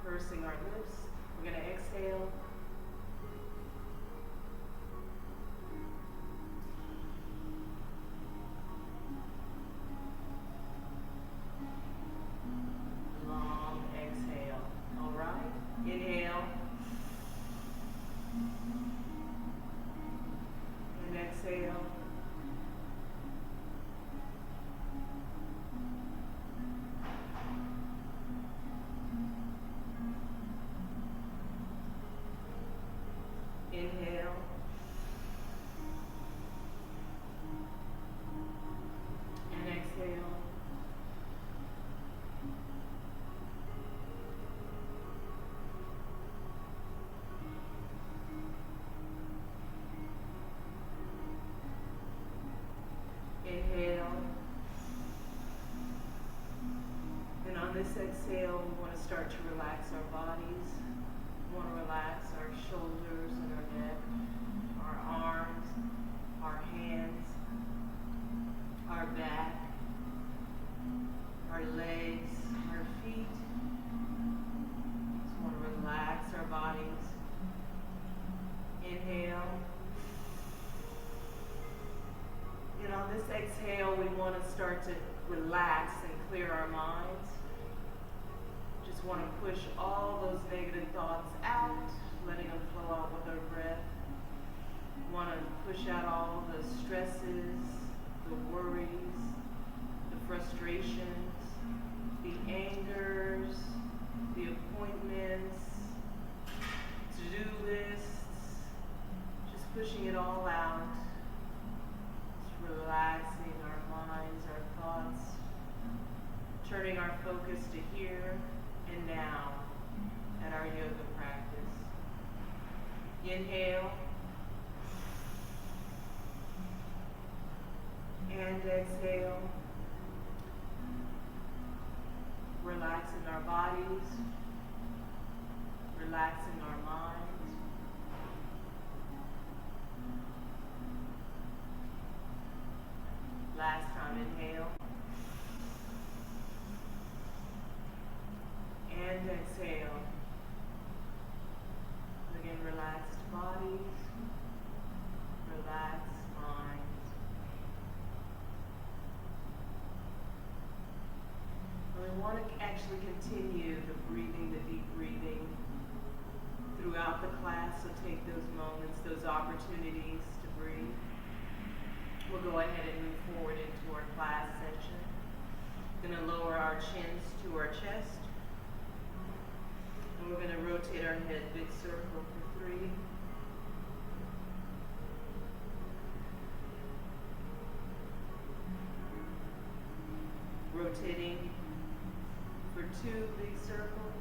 [SPEAKER 1] pursing our lips. We're going to exhale. Long exhale. All right. Inhale. And exhale. Inhale. And exhale. Inhale. And on this exhale, we want to start to relax our bodies. We want to relax our shoulders and our neck, our arms, our hands, our back, our legs, our feet. Just want to relax our bodies. Inhale. And on this exhale, exhale, we want to start to relax and clear our minds. Just want to push all those negative thoughts out, letting them flow out with our breath. Want to push out all the stresses, the worries, the frustrations, the angers, the appointments, to-do lists, just pushing it all out, just relaxing our minds, our thoughts, turning our focus to here and now at our yoga practice. Inhale and exhale, relaxing our bodies, relaxing our minds. Last time, inhale and exhale. Again, relaxed bodies, relaxed minds. And we want to actually continue the breathing, the deep breathing throughout the class, so take those moments, those opportunities to breathe. We'll go ahead and move forward into our class section. Going to lower our chins to our chest. And we're going to rotate our head big circle for 3. Rotating for 2, big circle.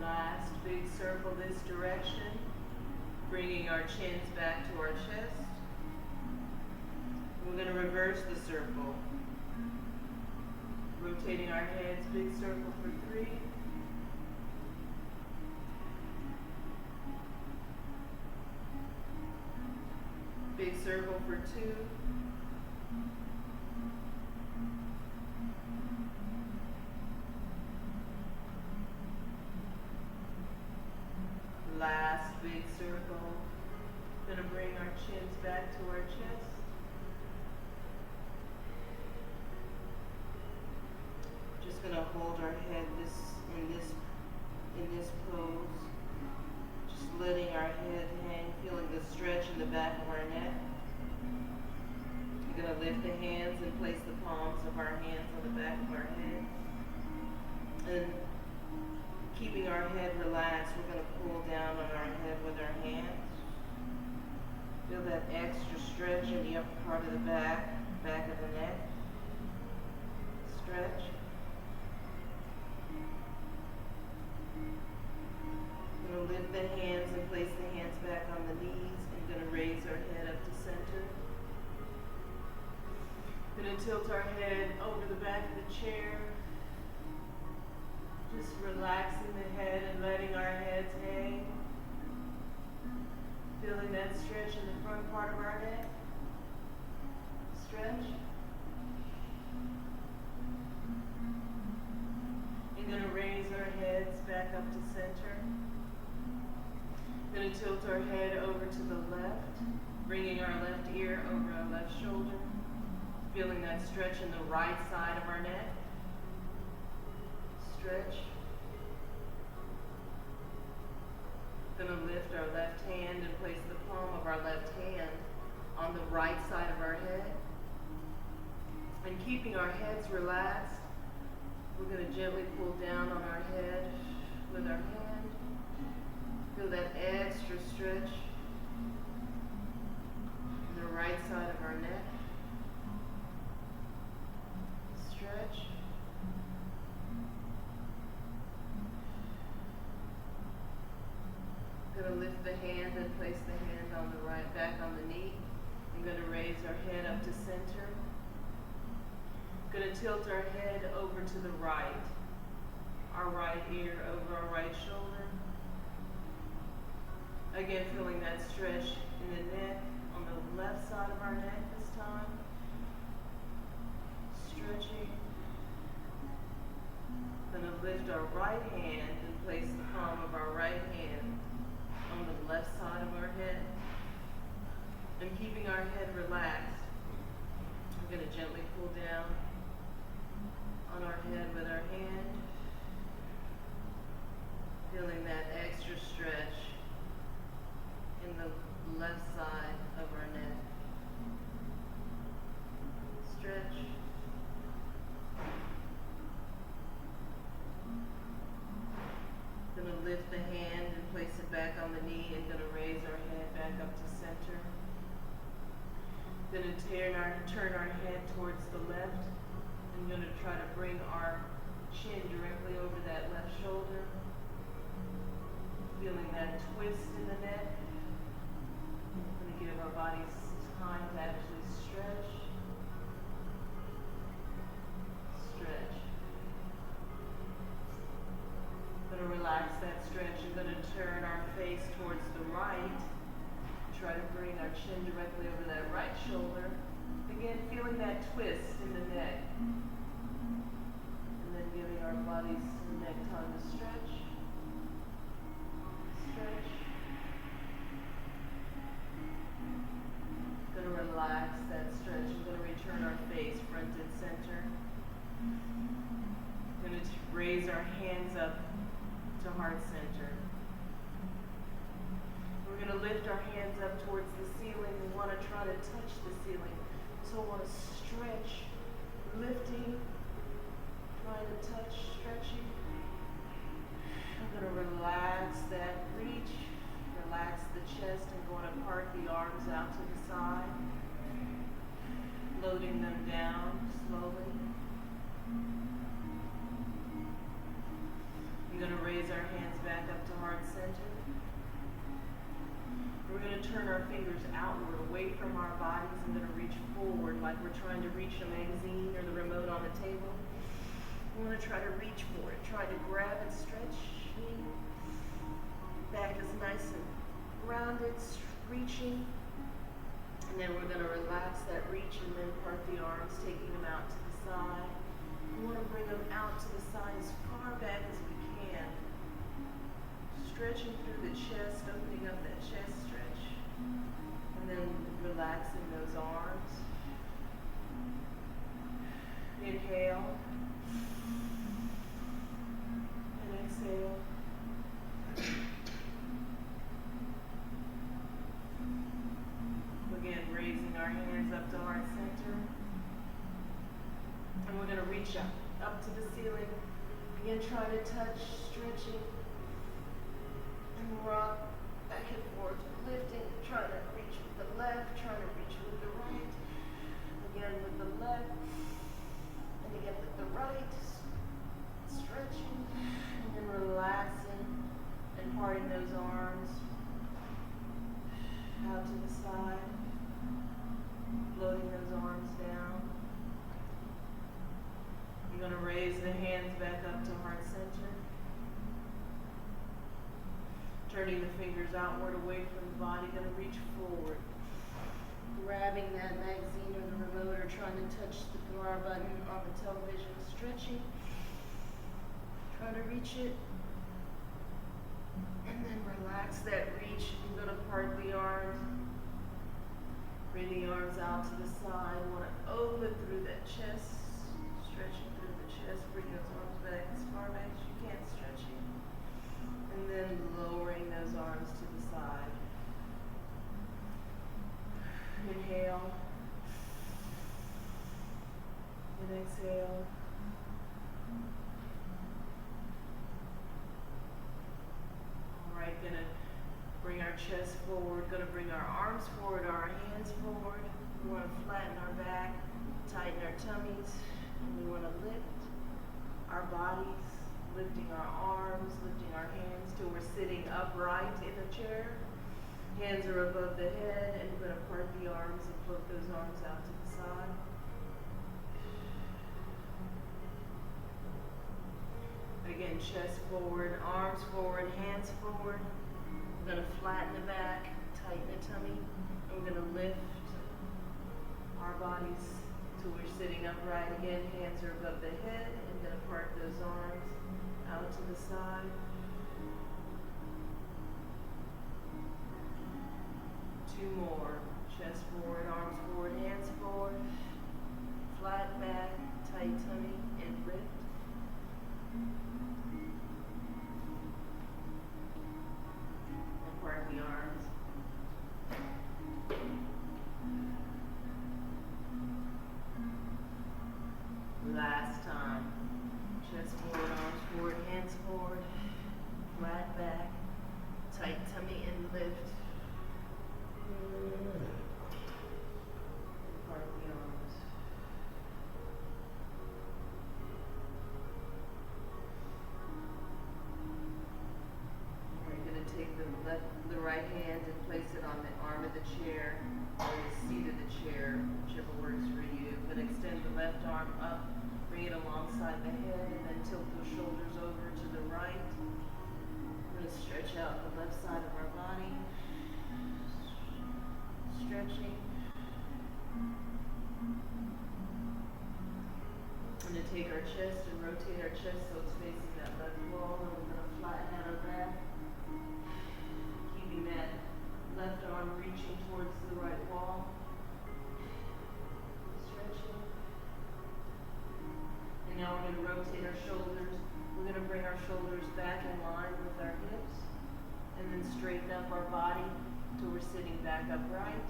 [SPEAKER 1] Last big circle this direction, bringing our chins back to our chest. We're going to reverse the circle, rotating our heads, big circle for 3. Big circle for 2. Last big circle. Gonna bring our chins back to our chest. Just gonna hold our head in this pose. Just letting our head hang, feeling the stretch in the back of our neck. We're gonna lift the hands and place the palms of our hands on the back of our head. And keeping our head relaxed, we're going to pull down on our head with our hands. Feel that extra stretch in the upper part of the back of the neck. Stretch. We're going to lift the hands and place the hands back on the knees, and going to raise our head up to center. Going to tilt our head over the back of the chair. Just relaxing the head and letting our heads hang. Feeling that stretch in the front part of our neck. Stretch. We're going to raise our heads back up to center. We're going to tilt our head over to the left, bringing our left ear over our left shoulder. Feeling that stretch in the right side of our neck. Stretch. Going to lift our left hand and place the palm of our left hand on the right side of our head. And keeping our heads relaxed, we're going to gently pull down on our head with our hand. Feel that extra stretch on the right side of our neck. Stretch. Going to lift the hand and place the hand on the right, back on the knee. I'm going to raise our head up to center. Going to tilt our head over to the right. Our right ear over our right shoulder. Again, feeling that stretch in the neck on the left side of our neck this time. Stretching. Gonna lift our right hand and place the palm of our right hand on the left side of our head. And keeping our head relaxed, we're gonna gently pull down on our head with our hand, feeling that extra stretch in the left side of our neck. Stretch. Gonna lift the hand and place it back on the knee and gonna raise our head back up to center. Gonna turn our head towards the left and gonna try to bring our chin directly over that left shoulder. Feeling that twist in the neck. Gonna give our bodies time to actually stretch. Stretch. Gonna relax that stretch and gonna turn our face towards the right. Try to bring our chin directly over that right shoulder. Again, feeling that twist in the neck. And then giving our bodies and neck time to stretch. Stretch. Gonna relax that stretch. I'm gonna return our face front and center. Gonna raise our hands up to heart center. We're going to lift our hands up towards the ceiling. We want to try to touch the ceiling. So I want to stretch, lifting, trying to touch, stretching. I'm going to relax that reach, relax the chest, and going to part the arms out to the side, loading them down slowly. I'm going to raise our hands back up to heart center. We're going to turn our fingers outward, away from our bodies. I'm going to reach forward like we're trying to reach a magazine or the remote on the table. We want to try to reach for it. Try to grab and stretch. Back is nice and rounded, reaching. And then we're going to relax that reach and then part the arms, taking them out to the side. We want to bring them out to the side as far back as we can. Stretching through the chest, opening up that chest stretch. And then relaxing those arms. Inhale. And exhale. Again, raising our hands up to heart center. And we're going to reach up to the ceiling. Again, try to touch, stretching. And rock back and forth, lifting, trying to reach with the left, trying to reach with the right. Again with the left, and again with the right. Stretching, and then relaxing, and parting those arms out to the side. Floating those arms down. You're going to raise the hands back up to heart center. Turning the fingers outward away from the body, going to reach forward. Grabbing that magazine or the remote or trying to touch the power button on the television. Stretching. Try to reach it. And then relax that reach. You're going to part the arms. Bring the arms out to the side. Want to open through that chest. Stretching through the chest. Bring those arms back as far back as you can. Stretching. And then lowering those arms to the side. Inhale. And exhale. Alright, gonna bring our chest forward, gonna bring our arms forward, our hands forward. We wanna flatten our back, tighten our tummies, and we wanna lift our bodies, lifting our arms, lifting our hands till we're sitting upright in the chair. Hands are above the head, and we're gonna part the arms and float those arms out to the side. Again, chest forward, arms forward, hands forward. We're going to flatten the back, tighten the tummy, and we're going to lift our bodies till we're sitting upright. Again, hands are above the head, and going to part those arms. right hand and place it on the arm of the chair or the seat of the chair, whichever works for you. I'm going to extend the left arm up, bring it alongside the head, and then tilt those shoulders over to the right. We're going to stretch out the left side of our body. Stretching. I'm going to take our chest and rotate our chest so it's facing that left wall, and we're going to flatten out our back, keeping that left arm reaching towards the right wall. Stretching. And now we're going to rotate our shoulders. We're going to bring our shoulders back in line with our hips, and then straighten up our body till we're sitting back upright.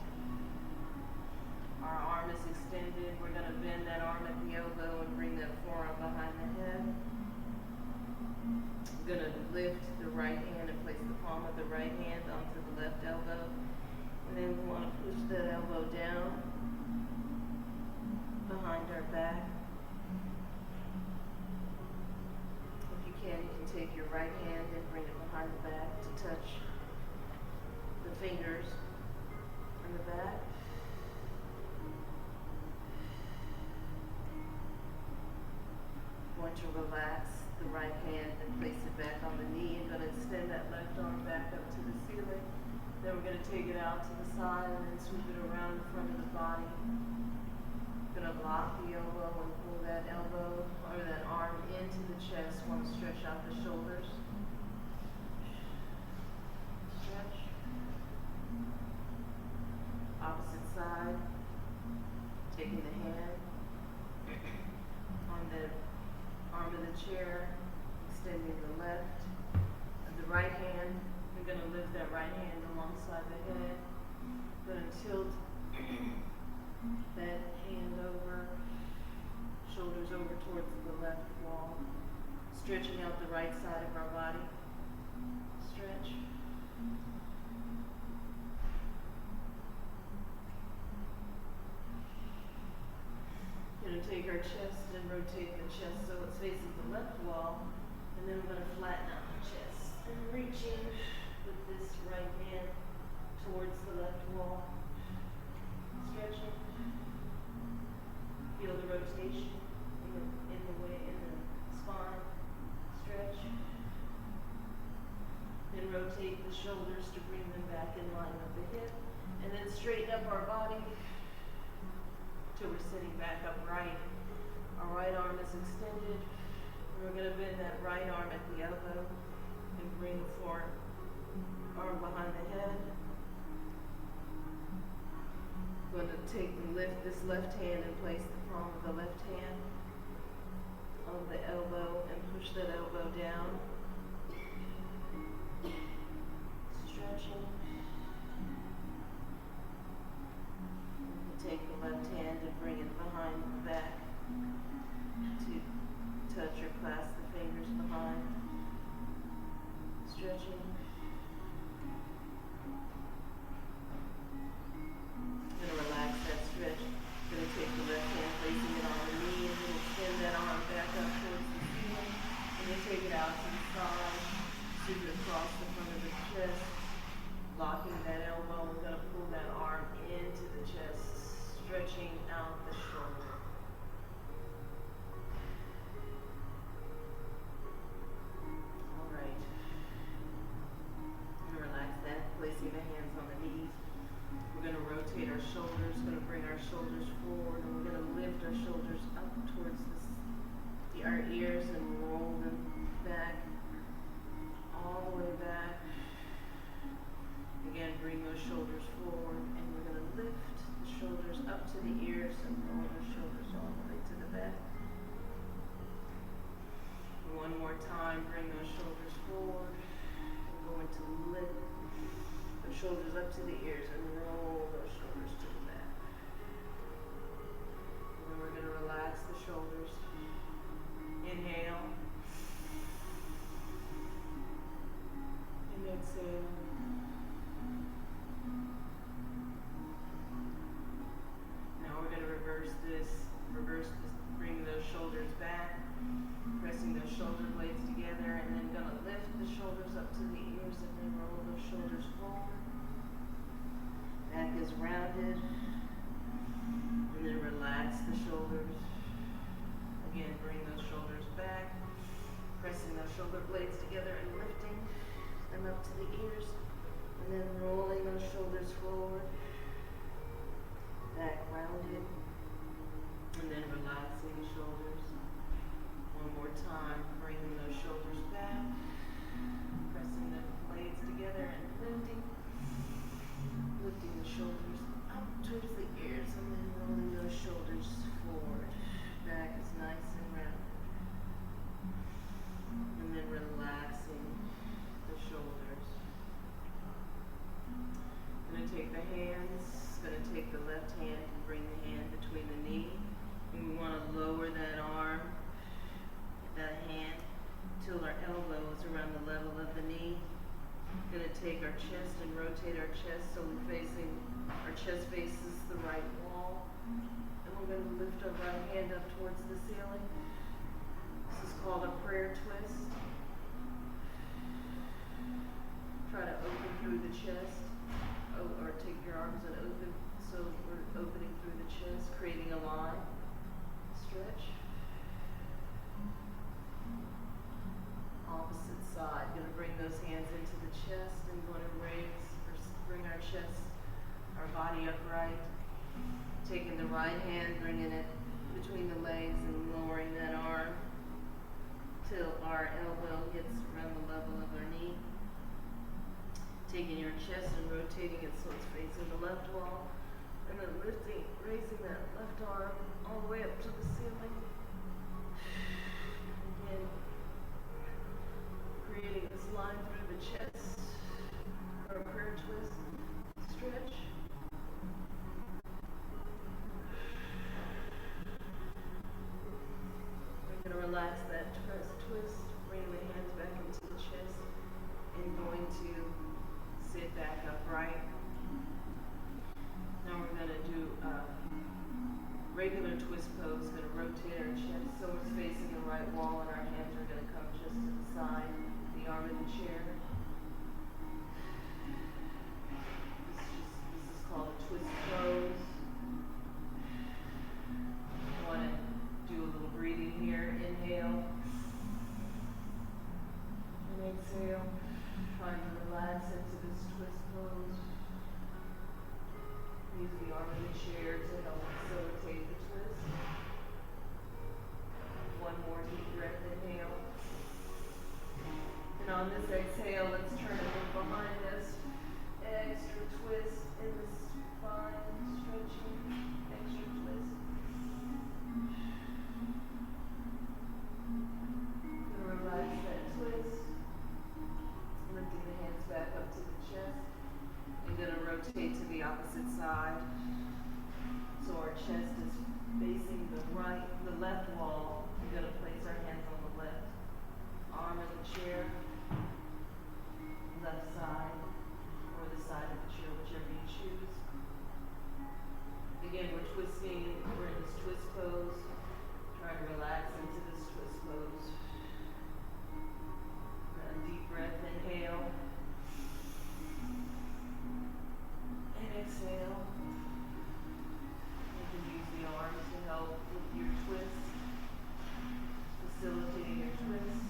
[SPEAKER 1] Our arm is extended. We're going to bend that arm at the elbow and bring that forearm behind the head. I'm going to lift the right hand and place the palm of the right hand onto the left elbow. And then we want to push that elbow down behind our back. If you can take your right hand and bring it behind the back to touch the fingers on the back. Going to relax the right hand and place it back on the knee. I'm going to extend that left arm back up to the ceiling. Then we're going to take it out to the side and then sweep it around the front of the body. Going to lock the elbow and pull that elbow or that arm into the chest. Want to stretch out the shoulders. Stretch. Opposite side. Taking the hand on the arm of the chair, extending the left. The right hand, we're going to lift that right hand alongside the head. Going to tilt that hand over, shoulders over towards the left wall. Stretching out the right side of our body. Stretch. Going to take our chest and rotate the chest so it's facing the left wall, and then we're going to flatten out the chest and reaching with this right hand towards the left wall. Stretching. Feel the rotation in the spine. Stretch. Then rotate the shoulders to bring them back in line with the hip, and then straighten up our body till we're sitting back upright. Our right arm is extended. We're going to bend that right arm at the elbow and bring the forearm behind the head. Going to lift this left hand and place the palm of the left hand on the elbow and push that elbow down. Stretching. Take the left hand and bring it behind the back to touch or clasp the fingers behind. Stretching. Going to relax that stretch. Going to take the left hand, placing it on the knee, and then extend that arm back up towards the ceiling. And then take it out to the side, sweep it across the front of the chest, locking that elbow. We're going to pull that arm into the chest, stretching out the shoulder. All right. I'm going to relax that, placing the hands on the knees. We're going to rotate our shoulders, going to bring our shoulders forward, and we're going to lift our shoulders up towards our ears and roll them back, all the way back. Again, bring those shoulders forward, and we're going to lift the shoulders up to the ears and roll the shoulders all the way to the back. One more time, bring those shoulders forward. We're going to lift the shoulders up to the ears and roll those shoulders to the back. And then we're going to relax the shoulders. Inhale. And exhale. Now we're going to reverse this, bring those shoulders back, pressing those shoulder blades together, and then going to lift the shoulders up to the ears and then roll those shoulders forward. And then rolling those shoulders forward, back rounded, and then relaxing the shoulders. One more time, bringing those shoulders back, pressing the blades together and lifting the shoulders up towards the ears, and then rolling those shoulders forward. Back is nice and round. And then relaxing the shoulders. Gonna take the hands, gonna take the left hand and bring the hand between the knee. And we wanna lower that arm, that hand, till our elbow is around the level of the knee. Gonna take our chest and rotate our chest so our chest faces the right wall. And we're gonna lift our right hand up towards the ceiling. This is called a prayer twist. Try to open through the chest, or take your arms and open, so we're opening through the chest, creating a line, stretch. Opposite side, gonna bring those hands into the chest and gonna bring our chest, our body upright. Taking the right hand, bringing it between the legs and lowering that arm till our elbow hits around the level of our knee. Taking your chest and rotating it so it's facing the left wall. And then raising that left arm all the way up to the ceiling. Again, creating this line through the chest, or a prayer twist, stretch. We're going to relax that twist, bring the hands back into the chest, and going to sit back upright. Now we're going to do a regular twist pose. Going to rotate our chest so it's facing the right wall, and our hands are going to come just to the side, the arm of the chair. This is called a twist pose. I want to do a little breathing here. Inhale and exhale. Trying to relax into this twist pose. Use the arm of the chair to help facilitate the twist. One more deep breath, inhale. And on this exhale, let's turn and look behind us. Extra twist in the spine, stretching, extra twist. Gonna relax that twist. Lifting the hands back up to the chest. I'm going to rotate to the opposite side. So our chest is facing the left wall. We're going to place our hands on the left arm of the chair, left side, or the side of the chair, whichever you choose. Again, we're twisting, we're in this twist pose. Trying to relax into this twist pose. A deep breath, inhale. And exhale. You can use the arms to help with your twist, facilitating your twist.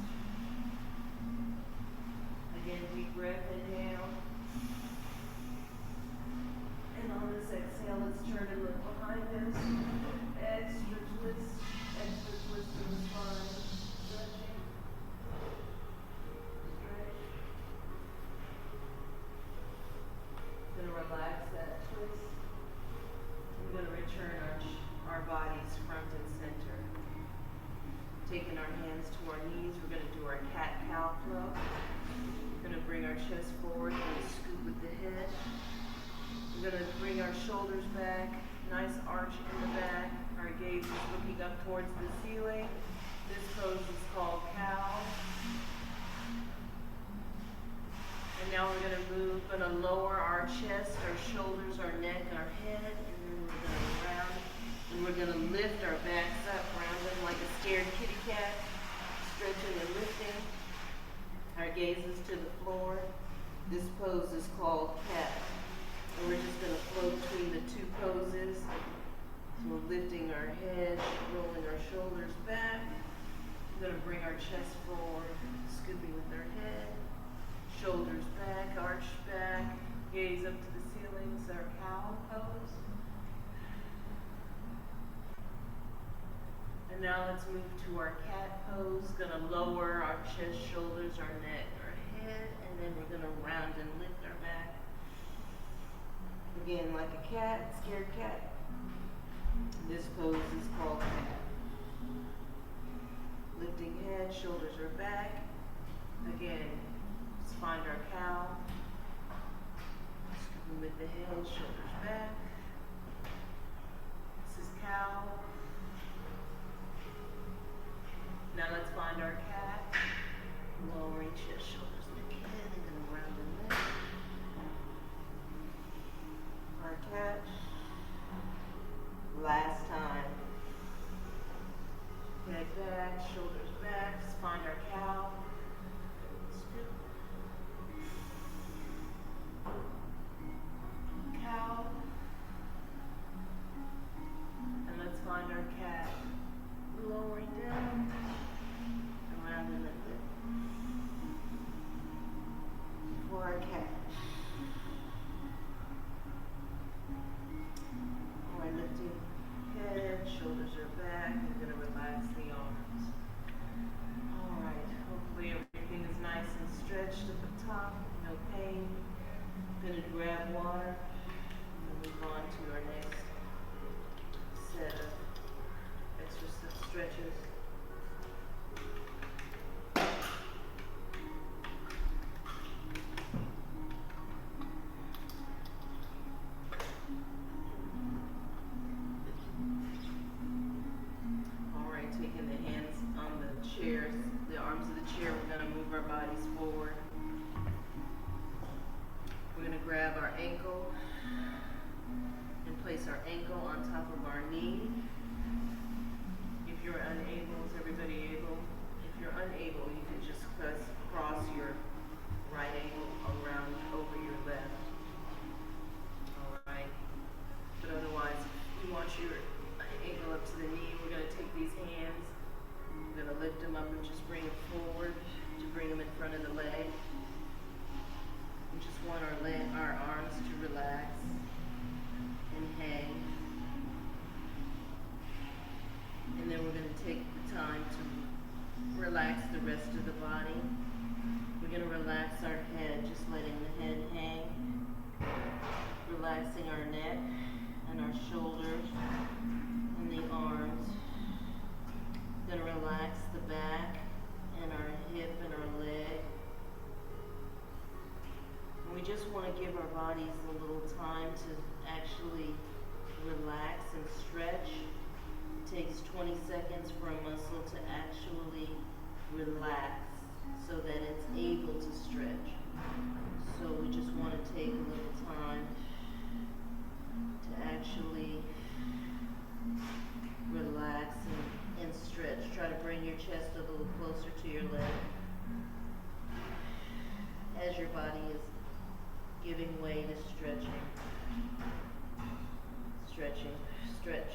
[SPEAKER 1] Again, deep breath, inhale. And on this exhale, let's turn and look behind us. Extra twist in the spine. Stretching. Stretch. Going to relax that twist. We're going to return our bodies front and center. Taking our hands to our knees, we're going to do our cat-cow flow. We're going to bring our chest forward and scoop with the head. We're going to bring our shoulders back, nice arch in the back. Our gaze is looking up towards the ceiling. This pose is called cow. And now we're going to move, going to lower our chest, our shoulders, our neck, our head, and then we're going to round. And we're going to lift our backs up, rounding like a scared kitty cat, stretching and lifting. Our gaze is to the floor. This pose is called cat. And we're just going to flow between the two poses. So we're lifting our head, rolling our shoulders back. We're going to bring our chest forward, scooping with our head. Shoulders back, arch back. now let's move to our cat pose. Gonna lower our chest, shoulders, our neck, our head, and then we're gonna round and lift our back. Again, like a cat, scared cat. This pose is called cat. Lifting head, shoulders are back. Again, let's find our cow. Scooping with the head, shoulders back. This is cow. Now let's find our cat. Lowering chest, shoulders, neck, head, and then around the neck. Our cat. Last time. Head back, shoulders back. Let's find our cow. Scoop. Cow. And let's find our cat. Lowering down. Around in the lip. For our cat. Alright, lifting head, shoulders are back. We're gonna relax the arms. Alright, hopefully everything is nice and stretched at the top, no pain. Gonna grab water and move on to our next set of extra stretches. Alright, taking the hands on the chairs, the arms of the chair, we're going to move our bodies forward. We're going to grab our ankle and place our ankle on top of our knee. If you're unable, is everybody able? If you're unable, you can just cross your right ankle around over your left. Alright. But otherwise, if you want your ankle up to the knee, we're going to take these hands, we're going to lift them up and just bring them forward to bring them in front of the leg. We just want our arms to relax and hang. And then we're going to take the time to relax the rest of the body. We're going to relax our head, just letting the head hang. Relaxing our neck and our shoulders and the arms. Going to relax the back and our hip and our leg. And we just want to give our bodies a little time to actually relax and stretch. It takes 20 seconds for a muscle to actually relax so that it's able to stretch. So we just want to take a little time to actually relax and stretch. Try to bring your chest a little closer to your leg as your body is giving way to stretching. Stretching, stretch.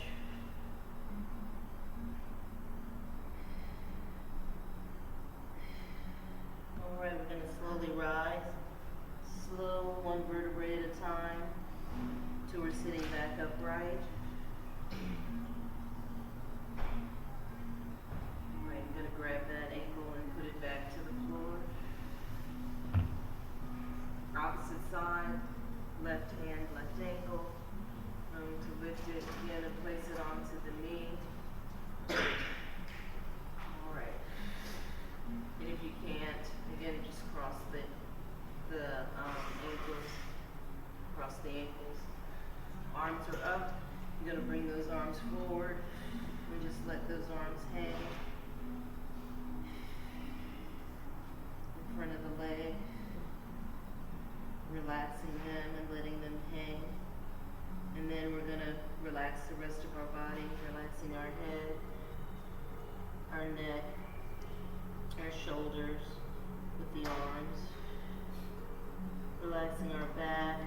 [SPEAKER 1] Alright, we're going to slowly rise. Slow, one vertebrae at a time, till we're sitting back upright. Alright, I'm going to grab that ankle and put it back to the floor. Opposite side, left hand, left ankle. To lift it again and place it onto the knee. Alright. And if you can't, again, just cross the ankles. Cross the ankles. Arms are up. You're going to bring those arms forward. And just let those arms hang in front of the leg. Relaxing them and letting them hang. And then we're going to relax the rest of our body, relaxing our head, our neck, our shoulders with the arms, relaxing our back,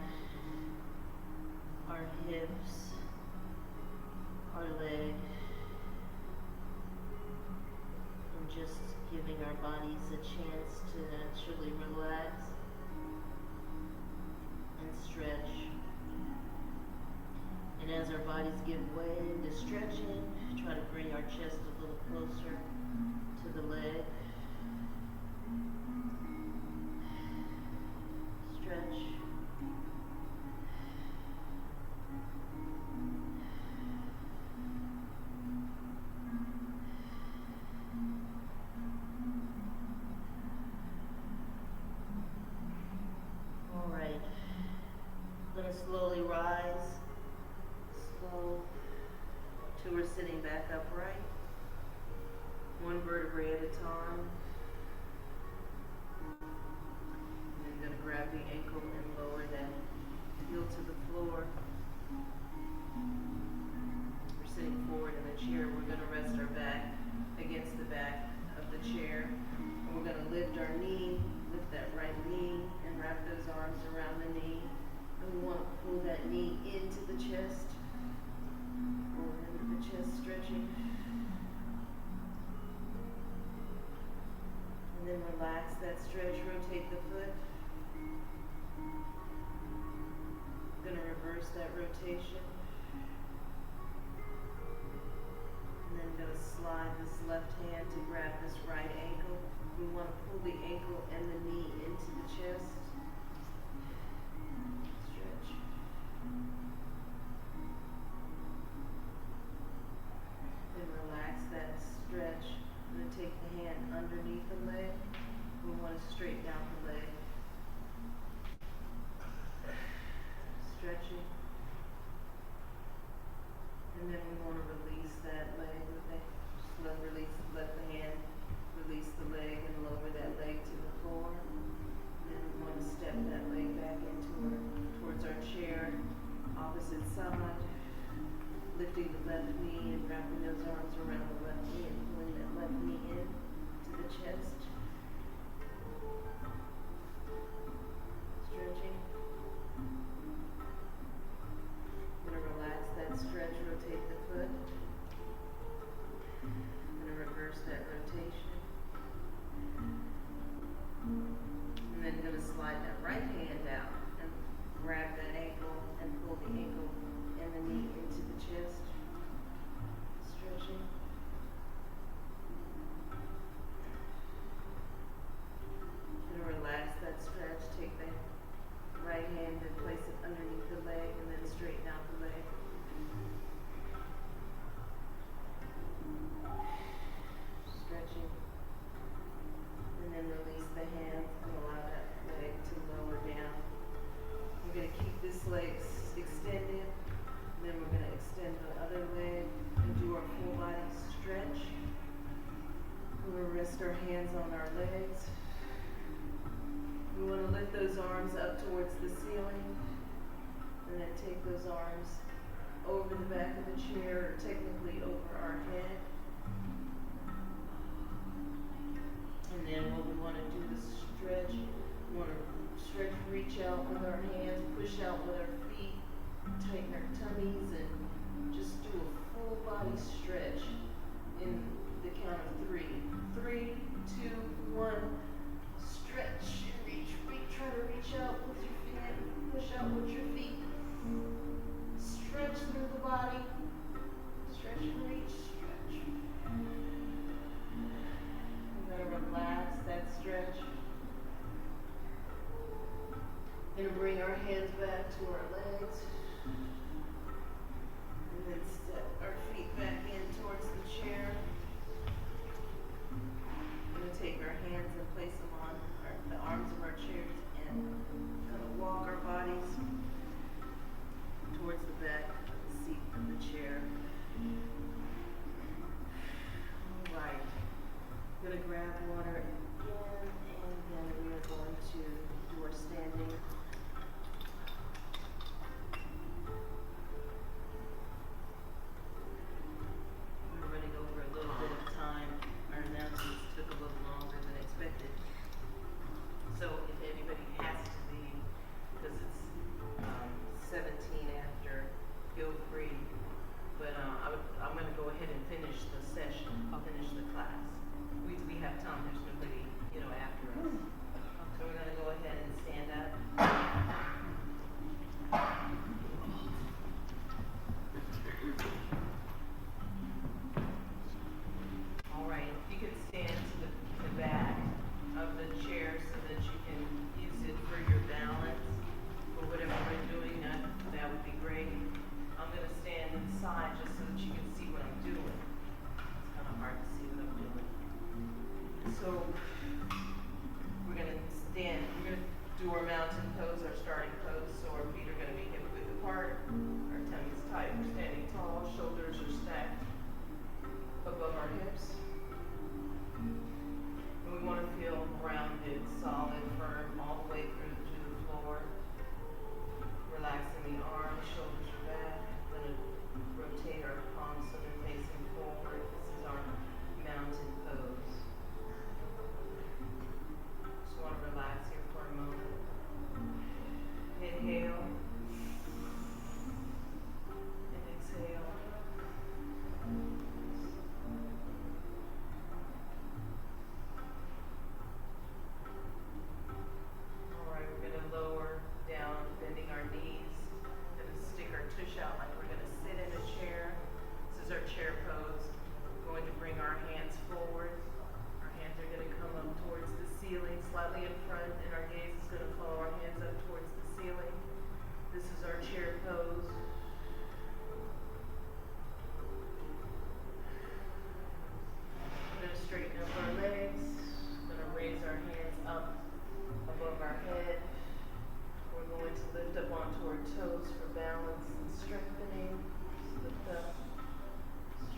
[SPEAKER 1] our hips, our leg, and just giving our bodies a chance to naturally relax and stretch. And as our bodies give way to stretching, try to bring our chest a little closer to the leg. Stretch. All right. I'm gonna slowly rise, slow, till we're sitting back upright. One vertebrae at a time. And then gonna grab the ankle and lower that heel to the floor. We're sitting forward in the chair. We're gonna rest our back against the back of the chair. And we're gonna lift our knee, lift that right knee, and wrap those arms around the knee. And we want to pull that knee into the chest. Pull into the chest, stretching. And then relax that stretch, rotate the foot. Gonna reverse that rotation. And then gonna slide this left hand to grab this right ankle. We want to pull the ankle and the knee into the chest. Stretch. Then relax that stretch. I'm going to take the hand underneath the leg. We want to straighten out the leg. Stretching. And then we want to release that leg. Let the hand release the leg and lower that leg to the floor. And then we want to step that leg back towards our chair, opposite side. Lifting the left knee and wrapping those arms around the left knee and pulling that left knee in to the chest. Stretching. I'm going to relax that stretch, rotate the foot. I'm going to reverse that rotation. And then going to slide that right hand out and grab that ankle and pull the ankle and the knee into the chest. Stretching. Gonna relax that stretch. Take the right hand and place it underneath the leg and then straighten out the leg. Stretching. And then release the hands and allow that leg to lower down. We're gonna keep this leg extended. Then we're going to extend the other leg and do our full body stretch. We're going to rest our hands on our legs. We want to lift those arms up towards the ceiling. And then take those arms over the back of the chair, or technically over our head. And then what we want to do is stretch. We want to stretch, reach out with our hands, push out with our feet. Tighten our tummies and just do a full body stretch in the count of 3. 3, 2, 1. Stretch and reach. Try to reach out with your hand. Push out with your feet. Stretch through the body. Stretch and reach. Stretch. We're going to relax that stretch. Going to bring our hands back to our legs. And then step our feet back in towards the chair. We're going to take our hands and place them on the arms of our chairs and kind of walk our bodies towards the back of the seat of the chair. All right. I'm going to grab water again, and then we are going to do our standing. Inhale. And exhale. Alright, we're going to lower down, bending our knees. Going to stick our tush out like we're going to sit in a chair. This is our chair pose. We're going to bring our hands forward. Our hands are going to come up towards the ceiling, slightly in front, and our gaze is going to follow our hands up towards the ceiling. This is our chair pose. We're going to straighten up our legs. We're going to raise our hands up above our head. We're going to lift up onto our toes for balance and strengthening. Just lift up,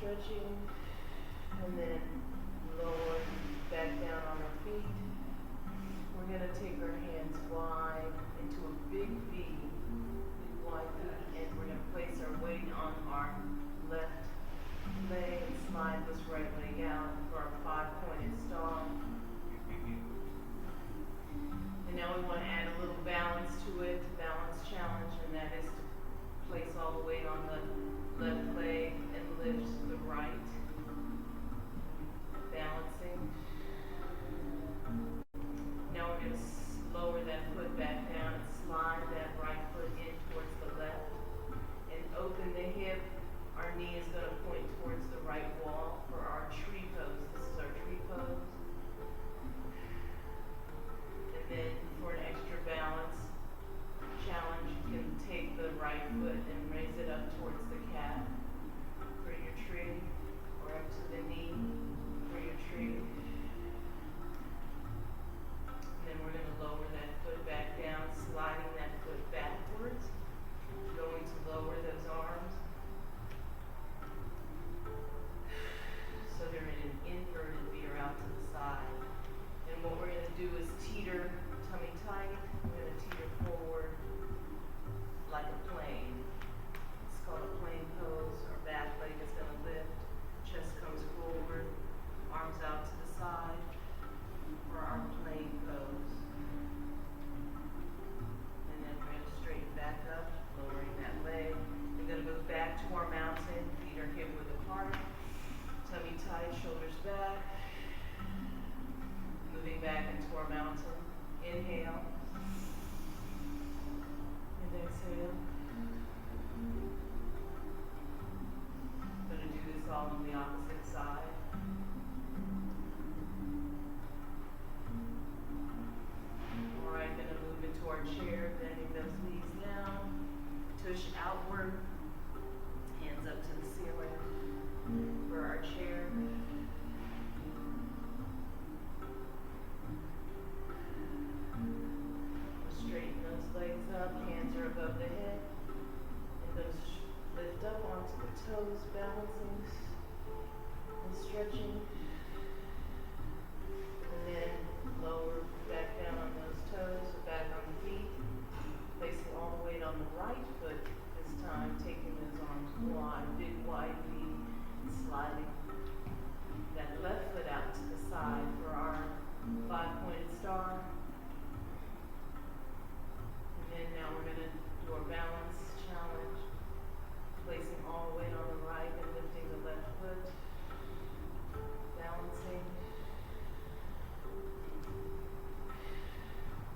[SPEAKER 1] stretching, and then lower back down on our feet. We're going to take our hands wide into a big V, big wide V, and we're going to place our weight on our left leg and slide this right leg out for our 5-pointed star. And now we want to add a little balance to it, balance challenge, and that is to place all the weight on the left leg and lift the right. Balancing. Now we're going to lower that foot back down and slide that right foot in towards the left and open the hip. Our knee is going to point towards the right wall for our tree pose. This is our tree pose. And then for an extra balance challenge, you can take the right foot and raise it up towards the calf for your tree, or up to the knee for your tree. And then we're going to lower that foot back down, sliding that foot backwards, going to lower those arms. So they're in an inverted V or out to the side. And what we're going to do is teeter tummy tight. We're going to teeter forward like a plane. It's called a plane pose. Our back leg is going to lift. Chest comes forward. Arms out to the side for our plane pose. And then we're going to straighten back up, lowering that leg. We're going to move back to our mountain. Feet are hip width apart. Tummy tight, shoulders back. Moving back into our mountain. Inhale. And exhale. Going to do this all on the opposite side. Alright, going to move into our chair, bending those knees down. Tush outward. Hands up to the ceiling for our chair. Straighten those legs up, hands are above the head. And those lift up onto the toes, balancing and stretching. And then lower back down on those toes, back on the feet. Placing all the weight on the right foot this time, taking those arms wide, big wide V, and sliding that left foot out to the side for our 5-pointed star. And then now we're going to do our balance challenge, placing all the weight on the right and lifting the left foot, balancing.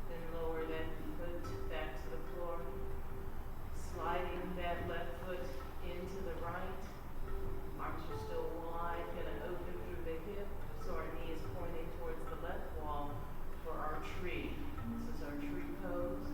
[SPEAKER 1] Then lower that foot back to the floor, sliding that left foot into the right. Arms are still wide, going to open through the hip, so our knee is pointing towards the left wall for our tree. This is our tree pose.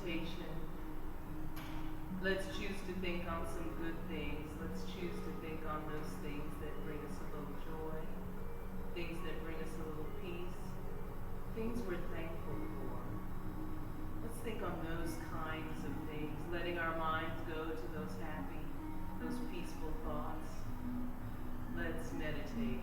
[SPEAKER 7] meditation. Let's choose to think on some good things. Let's choose to think on those things that bring us a little joy, things that bring us a little peace, things we're thankful for. Let's think on those kinds of things, letting our minds go to those happy, those peaceful thoughts. Let's meditate.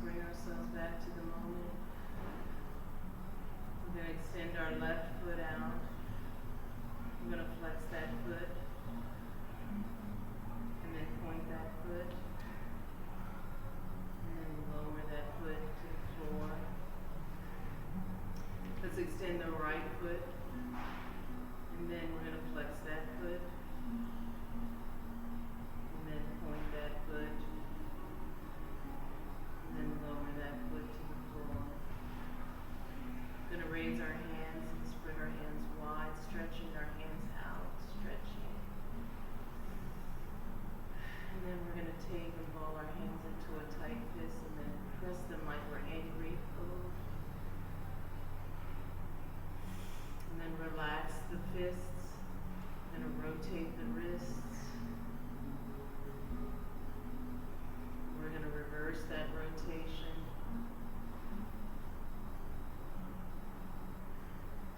[SPEAKER 7] Bring ourselves back to the moment. We're going to extend our left foot out. We're going to flex that foot. And then point that foot. And then lower that foot to the floor. Let's extend the right foot. And then we're going to flex that foot. And then point that foot. Then lower that foot to the floor. Going to raise our hands and spread our hands wide, stretching our hands out, stretching. And then we're going to take and ball our hands into a tight fist and then press them like we're angry. And then relax the fists. Going to rotate the wrists. We're going to reverse that rotation.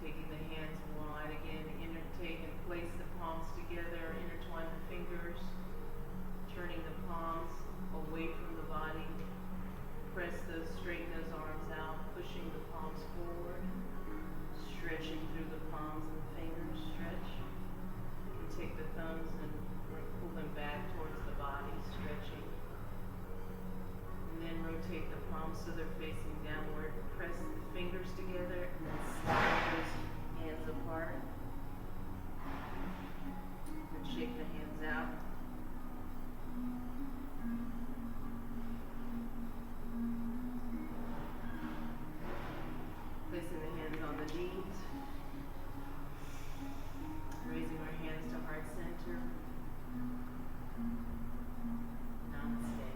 [SPEAKER 7] Taking the hands wide again, take and place the palms together, intertwine the fingers, turning the palms away from the body. Press those, straighten those arms out, pushing the palms forward, stretching through the palms and fingers, stretch. And take the thumbs and pull them back towards the body, stretching. And then rotate the palms so they're facing downward. Press the fingers together and then slide those hands apart. And shake the hands out. Placing the hands on the knees. Raising our hands to heart center. Namaste.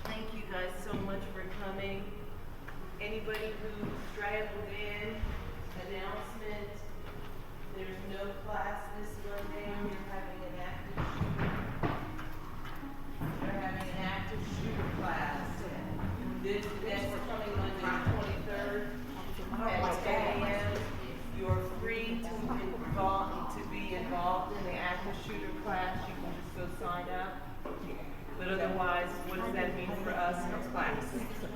[SPEAKER 7] Thank you guys so much for coming. Anybody who straggled in, announcement, there's no class this Monday. We're having an active shooter. having an active shooter class. That's coming Monday the 23rd at 10 a.m. You're free to be involved in the active shooter class. You can just go sign up. But otherwise, what does that mean for us? No class.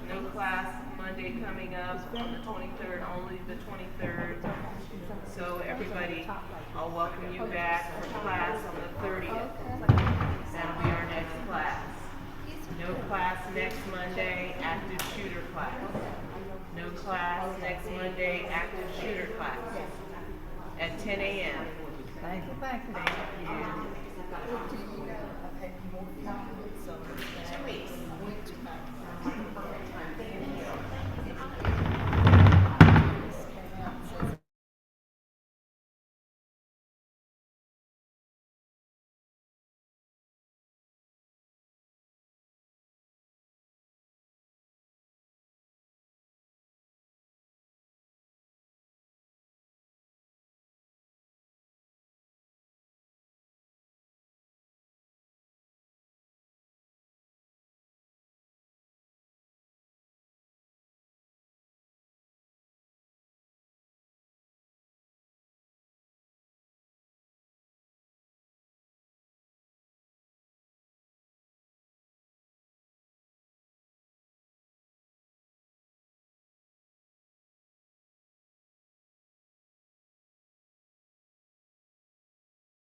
[SPEAKER 7] No class Monday coming up on the 23rd, only the 23rd. So everybody, I'll welcome you back for class on the 30th. That'll be our next class. No class next Monday, active shooter class. No class next Monday, active shooter class at 10 a.m.
[SPEAKER 6] Thank you.
[SPEAKER 7] Thank you.
[SPEAKER 5] 2 weeks.